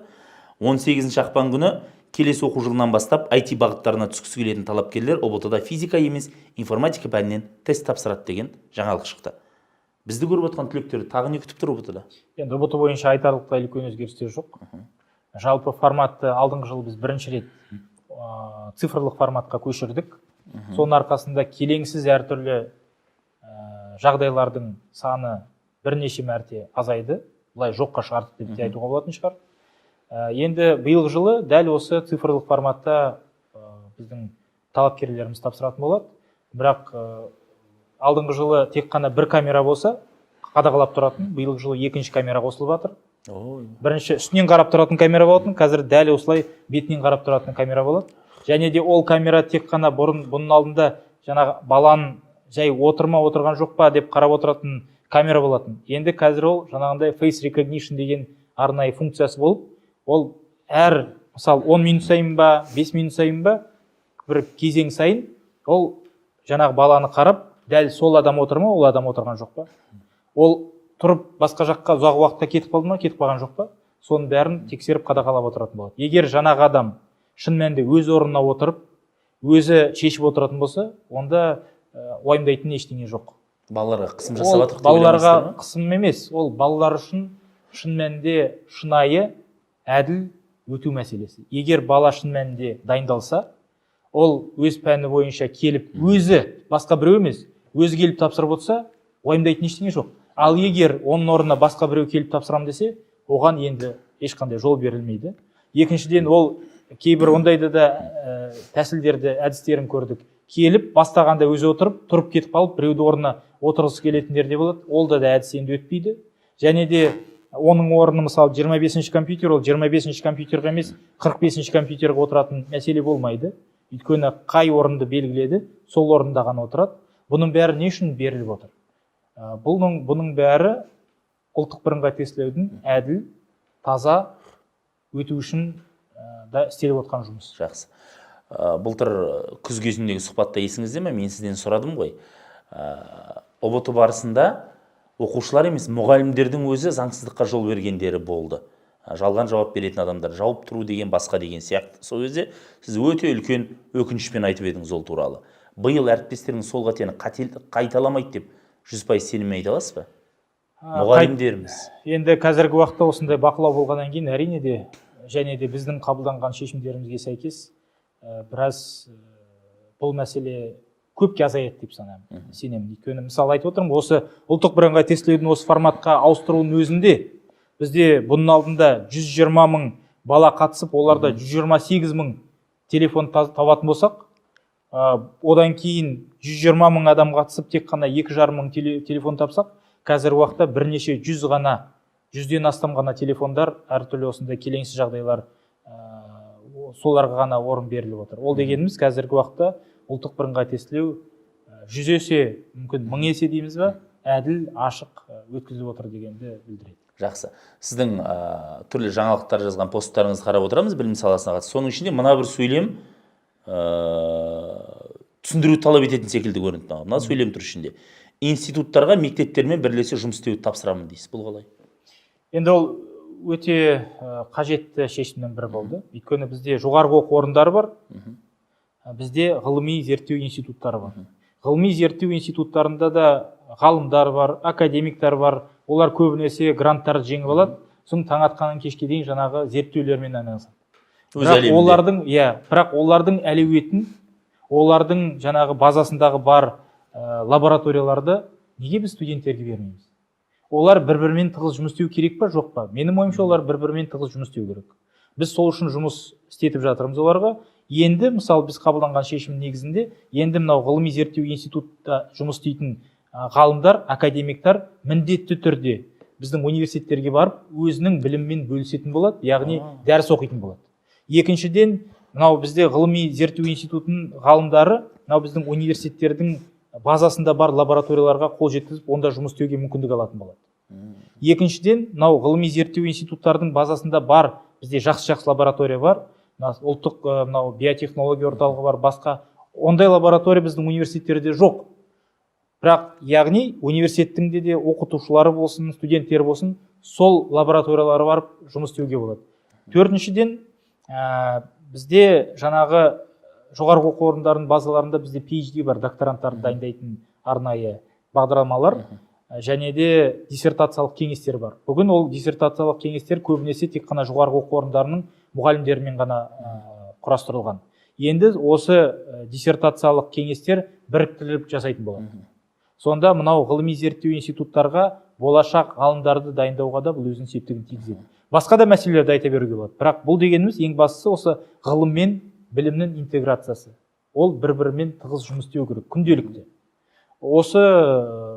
A: 18 ақпан күні келесі оқу жылынан бастап IT бағыттарына түскісі келетін талапкерлер ұбт-да физика емес, информатика пәнінен тест тапсырады деген жаңалық шықты. Бізді көріп отқан түлектер тағы не күтіп тұр ұбт-да?
B: Енді ұбт бойынша айтарлықтай үлкен өзгерістер жоқ. Жалпы форматты алдыңғы жылы біз бірінші рет цифрлық форматқа көшірдік. Соның арқасында келеңсіз әртүрлі жағдайлардың саны бірнеше мәрте азайды. Бұлай жоққа шығарды деп айтуға болатын шығар. Енді биылғы жылы дәл осы цифрлық форматта біздің талапкерлеріміз тапсыратын болады. Бірақ алдыңғы жылы тек қана бір камера болса, қадағалап тұратын, биылғы жылы екінші камера қосылып жатыр. Бірінші үстінен қарап тұратын камера болатын, қазір дәл осылай бетінен қарап тұратын камера болады. Және де ол камера тек қана бұның алдында жаңағы баланың жай отырған жоқ па деп қарап отыратын камера болатын. Енді қазір ол жаңағындай face recognition деген арнайы функциясы болып, ол әр мысалы 10 минут сайын ба, 5 минут сайын ба, бір кезең сайын ол жаңағы баланы қарап, дәл сол адам отыр ма, ол адам отырған жоқ па? Ол тұрып басқа жаққа ұзақ уақытта кетіп қалды ма, кетіп қалған жоқ па? Соның бәрін тексеріп қадағалап отыратын болады. Егер жаңағы адам шын мәнінде өз орнына отырып, өзі шешіп отыратын болса, онда уайымдайтын ештеңе жоқ.
A: Балаларға қысым жасап жатыр деп
B: балаларға
A: ойлаймысыздар ма?
B: қысым емес, ол балалар үшін шын мәнінде шынайы, әділ өту мәселесі. Егер бала шын мәнінде дайындалса, ол өз пәні бойынша келіп, өзі, басқа біреу емес, өзі келіп тапсырып отырса, уайымдайтын ештеңе жоқ. Ал егер оның орнына басқа біреу келіп тапсырам десе, оған енді ешқандай жол берілмейді. Екіншіден, ол кейбір ондайда да тәсілдерді, әдістерін көрдік. Келіп, бастағанда өзі отырып, тұрып кетіп қалып, біреуді орнына отырғысы келетіндер де болады. Ол да әдіс енді өтпейді. Және де оның орны мысалы 25-ші компьютер, ол 25-ші компьютерге емес, 45-ші компьютерге отыратын мәселе болмайды. Өйткені қай орынды белгіледі, сол орында ғана отырады. Бұның бәрі не үшін беріліп отыр? Бұның бәрі ұлттық бірыңғай тестілеудің әділ, таза өту үшін да істеліп отқан жұмыс.
A: Жақсы. Былтыр күз кезіндегі сұхбатта есіңізде ме? Мен сізден сұрадым ғой. ұбт барысында оқушылар емес, мұғалімдердің өзі заңсыздыққа жол бергендері болды. Жалған жауап беретін адамдар, жауып тұру деген басқа деген сияқты. Сол кезде сіз өте үлкен өкінішпен айтып едіңіз ол туралы. Биыл әріптестеріңіз сол қатені қайталамайды деп 100% сеніммен айта аласыз ба? Мұғалімдеріміз.
B: Енді қазіргі уақытта осындай бақылау болғаннан кейін әрине де, және де біздің қабылданған шешімдерімізге сәйкес біраз бұл мәселе көпке азаяды деп сенемін. Өйткені мысалы айтып отырмын, осы ұлттық бірыңғай тестілеудің осы форматқа ауыстыруының өзінде бізде бұның алдында 120 мың бала қатысып, оларда 128 мың телефон табатын болсақ, одан кейін 120 мың адам қатысып, тек қана 2,5 мың телефон тапсақ, қазір уақытта бірнеше 100-ден астам ғана телефондар, әртүрлі осындай келеңсіз жағдайлар, соларға ғана орын беріліп отыр. Ол дегеніміз қазіргі уақытта ұлттық бірыңғай тестілеу 100 есе, мүмкін 1000 есе дейміз бе, әділ, ашық өткізіліп отыр дегенді білдіреді.
A: Жақсы. Сіздің түрлі жаңалықтар жазған посттарыңызды қарап отырамыз білім саласына қатысты. Соның ішінде мына бір сөйлем түсіндіру талап ететін секілді көрінді. Мына сөйлем тұр ішінде. Институттарға мектептермен бірлесе жұмыс істеуді тапсырамын дейсіз. Бұл қалай?
B: Енді ол өте қажетті шешімнің бірі болды. Өйткені бізде жоғарғы оқу орындары бар, бізде ғылыми зерттеу институттары бар. Ғылыми зерттеу институттарында да ғалымдар бар, академиктар бар, олар көбінесе гранттарды жеңіп алады, соң таң атқаннан кешке дейін жаңағы зерттеулермен айналысады. Бірақ олардың әлеуетін, олардың жаңағы базасындағы бар лабораторияларды неге біз студенттерге бермейміз? Олар бір-бірімен тығыз жұмыс істеу керек па, жоқ па? Менің ойымша олар бір-бірімен тығыз жұмыс істеу керек. Біз сол үшін жұмыс істетіп жатырмыз оларға. Енді мысалы біз қабылданған шешім негізінде, енді мынау ғылыми зерттеу институтта жұмыс істейтін ғалымдар, академиктар міндетті түрде біздің университеттерге барып, өзінің біліммен бөлісетін болады, яғни дәріс оқитын болады. Екіншіден, мынау бізде ғылыми зерттеу институтының ғалымдары, мынау біздің университеттердің базасында бар лабораторияларға қол жеткізіп, онда жұмыс істеуге мүмкіндік алатын болады. Екіншіден, мынау ғылыми зерттеу институттардың базасында бар, бізде жақсы лаборатория бар, ұлттық мынау биотехнология орталығы бар, басқа ондай лаборатория біздің университеттерде жоқ. Бірақ яғни университеттіңде де оқытушылары болсын, студенттері болсын, сол лабораториялары барып жұмыс істеуге болады. Төртіншіден, бізде жаңағы жоғарғы оқу орындарының базаларында бізде PhD бар, докторанттарды дайындайтын арнайы бағдарламалар, және де диссертациялық кеңестер бар. Бүгін ол диссертациялық кеңестер көбінесе тек қана жоғарғы оқу орындарының мұғалімдерімен ғана құрастырылған. Енді осы диссертациялық кеңестер біріктіріліп жасайтын болады. Сонда мынау ғылыми зерттеу институттарға болашақ ғалымдарды дайындауға да бұл өзінің септігін тигізеді. Басқа да мәселелерді айта беруге болады. Бірақ бұл дегеніміз ең бастысы осы ғылым мен білімнің интеграциясы. Ол бір-бірімен тығыз жұмыс істеу керек, күнделікті. Осы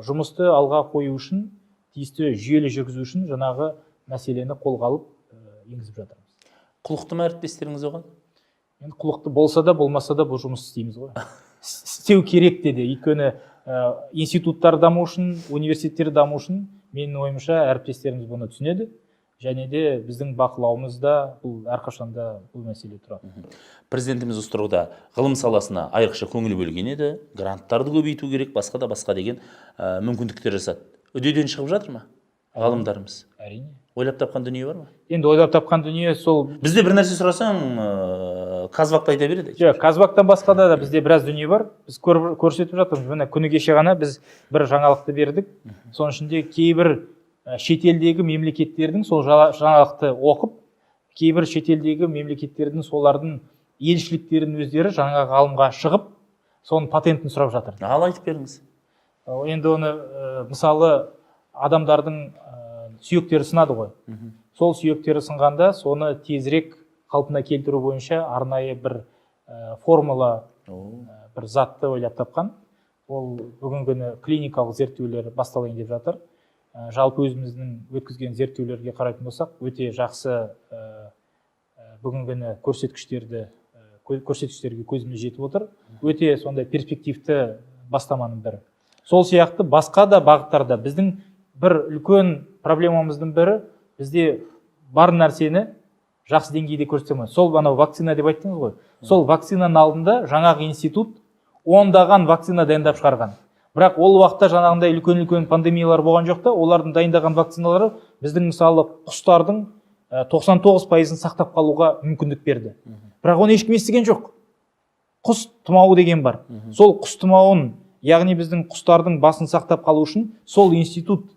B: жұмысты алға қою үшін, тиісті жүйелі жүргізу үшін жаңағы мәселені қолға алып енгізіп жатырмыз.
A: Құлықты ма әріптестеріңіз оған?
B: Енді құлықты болса да, болмаса да бұл жұмыс істейміз ғой. Істеу керек деді. Өйткені институттар даму үшін, университеттер даму үшін, менің ойымша әріптестеріміз бұны түсінеді. Және де біздің бақылауымызда бұл әрқашанда бұл мәселе тұрады.
A: Президентіміз осы тұрғыда ғылым саласына айрықша көңіл бөлген еді, гранттарды көбейту керек, басқа деген мүмкіндіктер жасады. Үдеден шығып жатыр ма ғалымдарымыз?
B: Әрине.
A: Ойлап тапқан дүние бар ма?
B: Енді ойлап тапқан дүние сол.
A: Бізде бір нәрсе сұрасаң, Казбакты айта береді.
B: Жоқ, Казбактан басқа да бізде біраз дүние бар. Біз көрсетіп жатырмыз. Міне күні кеше ғана біз бір жаңалықты бердік. Соның ішінде кейбір шетелдегі мемлекеттердің сол жаңалықты оқып, кейбір шетелдегі мемлекеттердің солардың елшіліктерінің өздері жаңа ғалымға шығып, соның патентін сұрап жатыр.
A: Ал айтып беріңіз.
B: Енді оны мысалы адамдардың сүйектері сынады ғой. Сол сүйектері сынғанда соны тезірек қалпына келтіру бойынша арнайы бір формула, бір затты ойлап тапқан. Ол бүгінгі клиникалық зерттеулер басталайын деп жатыр. Жалпы өзіміздің өткізген зерттеулерге қарайтын болсақ, өте жақсы бүгінгі көрсеткіштерге көзіміз жетіп отыр. Өте сондай перспективті бастаманың бірі. Сол сияқты басқа да бағыттарда біздің бір үлкен проблемамыздың бірі, бізде бар нәрсені жақсы деңгейде көрсетеміз. Сол анау вакцина деп айттыңыз ғой. Сол вакцинаның алдында жаңағы институт ондаған вакцина дайындап шығарған. Бірақ ол уақытта жаңағындай үлкен пандемиялар болған жоқ та, олардың дайындаған вакциналары біздің мысалы құстардың 99%-ын сақтап қалуға мүмкіндік берді. Бірақ оны ешкім естіген жоқ. Құс тұмауы деген бар. Сол құс тұмауын, яғни біздің құстардың басын сақтап қалу үшін сол институт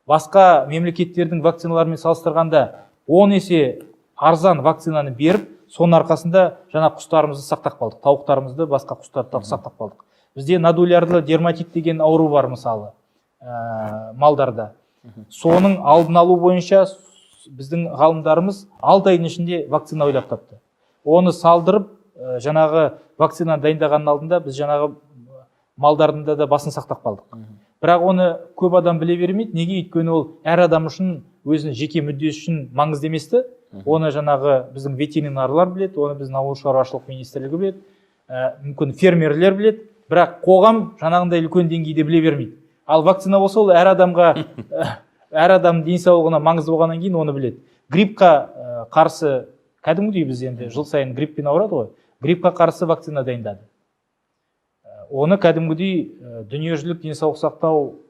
B: басқа мемлекеттердің вакциналарымен салыстырғанда 10 есе арзан вакцинаны беріп, соның арқасында жаңа құстарымызды сақтап қалдық, тауықтарымызды, басқа құстарды сақтап қалдық. Бізде нодулярлы дерматит деген ауру бар мысалы малдарда. Соның алдын алу бойынша біздің ғалымдарымыз 6 айдың ішінде вакцина ойлап тапты. Оны салдырып, жаңағы вакцина дайындағанның алдында біз жаңағы малдарында да басын сақтап қалдық. Бірақ оны көп адам біле бермейді. Неге? Өйткені ол әр адам үшін өзінің жеке мүддесі үшін маңызды еместі. Оны жаңағы біздің ветеринарлар біледі, оны біздің ауыл шаруашылық министрлігі біледі, мүмкін фермерлер біледі. Бірақ қоғам жаңағындай үлкен деңгейде біле бермейді. Ал вакцина болса ол әр адам денсаулығына маңызды болғаннан кейін оны біледі. Гриппқа қарсы кәдімгідей біз енді жыл сайын грипппен ауырады ғой. Гриппқа қарсы вакцина дайындады. Оны кәдімгідей дүниежүзілік денсаулық сақтау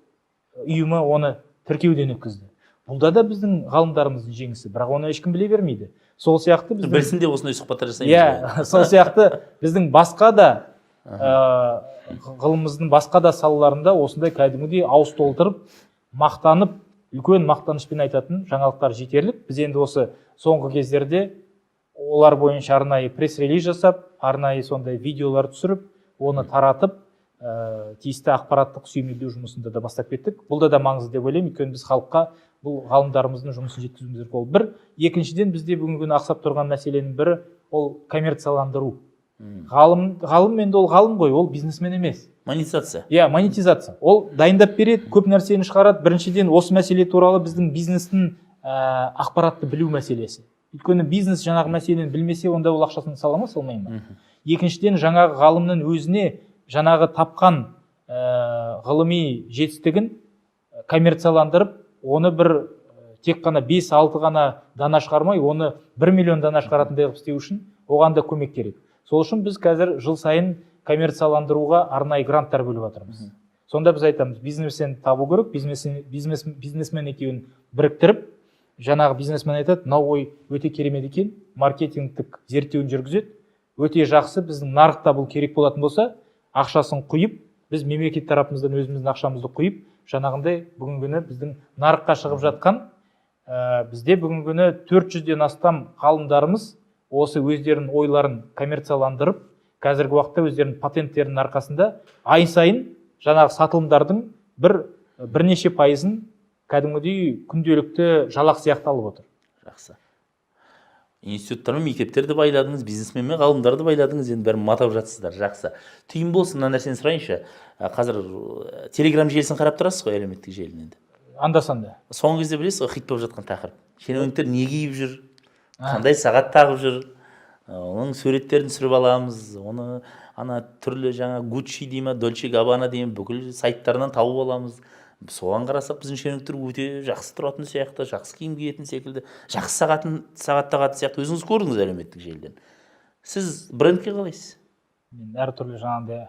B: ұйымы оны тіркеуден өткізді. Бұлда да біздің ғалымдарымыздың жеңісі, бірақ оны ешкім біле бермейді. Сол сияқты біздің
A: білсін де осындай сұхбаттар жасаймыз.
B: Сол сияқты біздің басқа да ғылымымыздың басқа да салаларында осындай кәдімгідей ауыз толтырып, мақтанып, үлкен мақтанышпен айтатын жаңалықтар жетерлік. Біз енді осы соңғы кездерде олар бойынша арнайы пресс-релиз жасап, арнайы сондай видеолар түсіріп, оны таратып, тиісті ақпараттық сүйемелдеу жұмысында да бастап кеттік. Бұл да маңызды деп ойлаймын, өйткені біз халыққа бұл ғалымдарымыздың жұмысын жеткізуіміз керек. Ол бір. Екіншіден бізде бүгінгі күні ақсап тұрған мәселенің бірі ол коммерцияландыру. Ғалым енді ол ғалым ғой, ол бизнесмен емес.
A: Монетизация.
B: Монетизация. Ол дайындап береді, көп нәрсені шығарады. Біріншіден осы мәселе туралы біздің бизнестің ақпаратты білу мәселесі. Өйткені бизнес жаңағы мәселені білмесе, онда ол ақшасын сала ма, салмай ма? Екіншіден жаңағы ғалымның өзіне жаңағы тапқан ғылыми жетістігін коммерцияландырып, оны бір тек қана 5-6 ғана дана шығармай, оны 1 миллион дана шығаратындай қылып істеу үшін оған да көмек керек. Сол үшін біз қазір жыл сайын коммерцияландыруға арнайы гранттар бөліп жатырмыз. Сонда біз айтамыз, бизнесмен табу керек, бизнесмен екеуін біріктіріп, жаңағы бизнесмен айтады, мынау ой өте керемет екен, маркетингтік зерттеуін жүргізеді, өте жақсы, біздің нарықта бұл керек болатын болса, ақшасын құйып, біз мемлекет тарапымыздан өзіміздің ақшамызды құйып, жаңағындай бүгінгі күні біздің нарыққа шығып жатқан, бізде бүгінгі күні 400-ден астам ғалымдарымыз осы өздерінің ойларын коммерцияландырып, қазіргі уақытта өздерінің патенттерінің арқасында ай сайын жаңағы сатылымдардың бірнеше пайызын кәдімгідей күнделікті жалақы сияқты алып отыр.
A: Жақсы. Институттар мен мектептерді байладыңыз, бизнесмен мен ғалымдарды байладыңыз, енді бәрін матап жатсыздар. Жақсы. Түйін болсын, мына нәрсені сұрайыншы. Қазір Telegram желісін қарап тұрасыз ғой, әлеуметтік желіні енді.
B: Анда-санда.
A: Соңғы кезде білесіз ғой, хит болып жатқан тақырып. Шенеуніктер не киіп жүр, қандай сағат тағып жүр, Оның суреттерін түсіріп аламыз, оны ана түрлі жаңа Gucci дей ма, Dolce Gabbana деймін, бүкіл сайттарынан тауып аламыз. Соған қарасақ біздің шенеуніктер өте жақсы тұратын сияқты, жақсы киім киетін секілді, жақсы сағат тағатын сияқты. Өзіңіз көрдіңіз әлеуметтік желіден. Сіз брендке қалайсыз?
B: Мен әртүрлі жаңағындай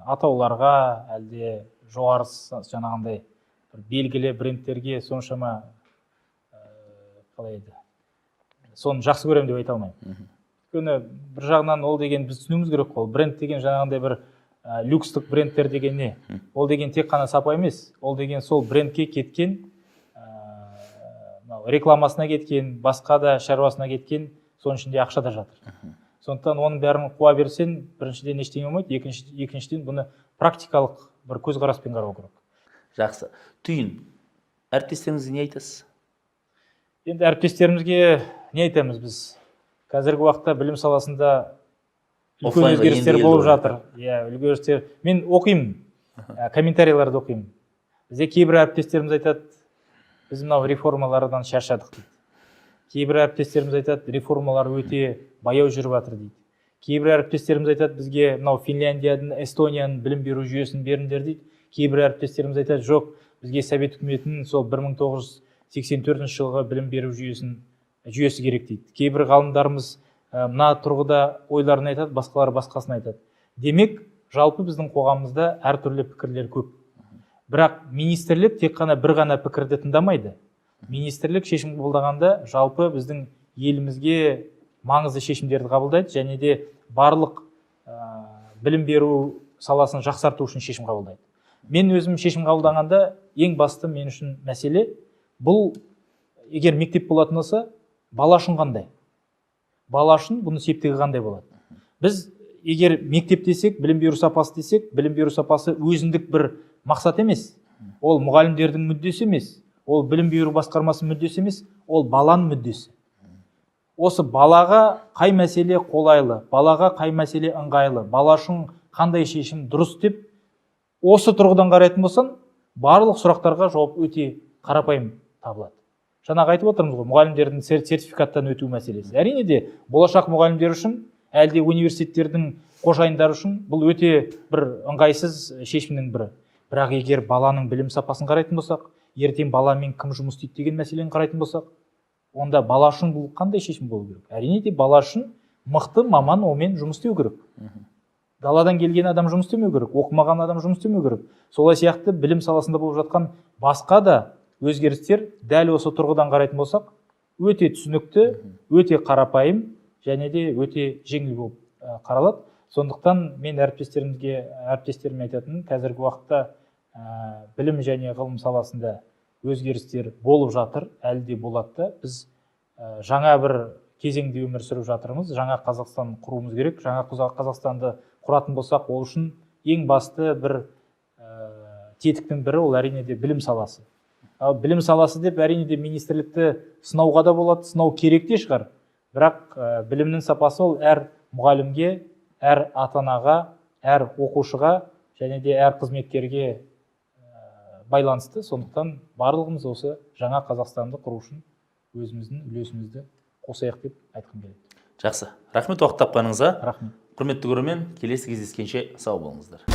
B: атауларға, әлде жоғары жаңағындай бір белгілі брендтерге соншама қалай еді, соны жақсы көремін деп айта алмаймын. Өйткені бір жағынан ол деген біз түсінуіміз керек қой. Бренд деген жаңағындай бір люкстық брендтер деген не? Ол деген тек қана сапа емес, ол деген сол брендке кеткен, рекламасына кеткен, басқа да шаруасына кеткен, соның ішінде ақша да жатыр. Сондықтан оның бәрін қуа берсең, біріншіден ештеңе болмайды, екіншіден бұны практикалық бір көзқараспен қарау керек.
A: Жақсы. Түйін, әріптестеріңізге не айтасыз?
B: Енді әріптестерімізге не айтамыз біз? Қазіргі уақытта білім саласында үлкен өзгерістер болып жатыр. Өзгерістер. Мен оқимын, комментарийларды оқимын. Бізде кейбір әріптестеріміз айтады, біз мынау реформалардан шаршадық дейді. Кейбір әріптестеріміз айтады, реформалар өте баяу жүріп жатыр дейді. Кейбір әріптестеріміз айтады, бізге мынау Финляндияның, Эстонияның білім беру жүйесін беріңдер дейді. Кейбір әріптестеріміз айтады, жоқ, бізге Совет үкіметінің сол 1984 жылғы білім беру жүйесі керек дейді. Кейбір ғалымдарымыз мына тұрғыда ойларын айтады, басқалар басқасын айтады. Демек, жалпы біздің қоғамымызда әртүрлі пікірлер көп. Бірақ министрлік тек қана бір ғана пікірді тыңдамайды. Министрлік шешім қабылдағанда жалпы біздің елімізге маңызды шешімдерді қабылдайды, және де барлық білім беру саласын жақсарту үшін шешім қабылдайды. Мен өзім шешім қабылдағанда ең басты мен үшін мәселе бұл, егер мектеп болатын болса, бала үшін қандай? Бала үшін бұны септігі қандай болады? Біз егер мектеп десек, білім беру сапасы десек, білім беру сапасы өзіндік бір мақсат емес. Ол мұғалімдердің мүддесі емес, ол білім беру басқармасының мүддесі емес, ол баланың мүддесі. Осы балаға қай мәселе қолайлы, балаға қай мәселе ыңғайлы, бала үшін қандай шешім дұрыс деп, осы тұрғыдан қарайтын болсан, барлық сұрақтарға жауап өте қарапайым табылады. Жаңағы айтып отырмыз ғой, мұғалімдердің сертификаттан өту мәселесі. Әрине де болашақ мұғалімдер үшін, әлде университеттердің қожайындары үшін бұл өте бір ыңғайсыз шешімнің бірі. Бірақ егер баланың білім сапасын қарайтын болсақ, ертең баламен кім жұмыс істейді деген мәселені қарайтын болсақ, онда бала үшін бұл қандай шешім болу керек? Әрине де бала үшін мықты маман онымен жұмыс істеу керек. Даладан келген адам жұмыс істемеу керек, оқымаған адам жұмыс істемеу керек. Солай сияқты білім саласында болып жатқан басқа да өзгерістер дәл осы тұрғыдан қарайтын болсақ, өте түсінікті, өте қарапайым және де өте жеңіл болып қаралады. Сондықтан мен әріптестеріме айтатыным, қазіргі уақытта білім және ғылым саласында өзгерістер болып жатыр, әлі де болады. Біз жаңа бір кезеңде өмір сүріп жатырмыз. Жаңа Қазақстан құруымыз керек. Жаңа Қазақстанды құратын болсақ, ол үшін ең басты бір тетіктің бірі ол әрине де білім саласы. Білім саласы деп әрине де министрлікті сынауға да болады, сынау керек те шығар. Бірақ білімнің сапасы ол әр мұғалімге, әр ата-анаға, әр оқушыға және де әр қызметкерге байланысты. Сондықтан барлығымыз осы жаңа Қазақстанды құру үшін өзіміздің үлесімізді қосайық деп айтқым келеді.
A: Жақсы. Рахмет уақыт тапқаныңызға.
B: Рахмет.
A: Құрметті көрермен, келесі кездескенше сау болыңыздар.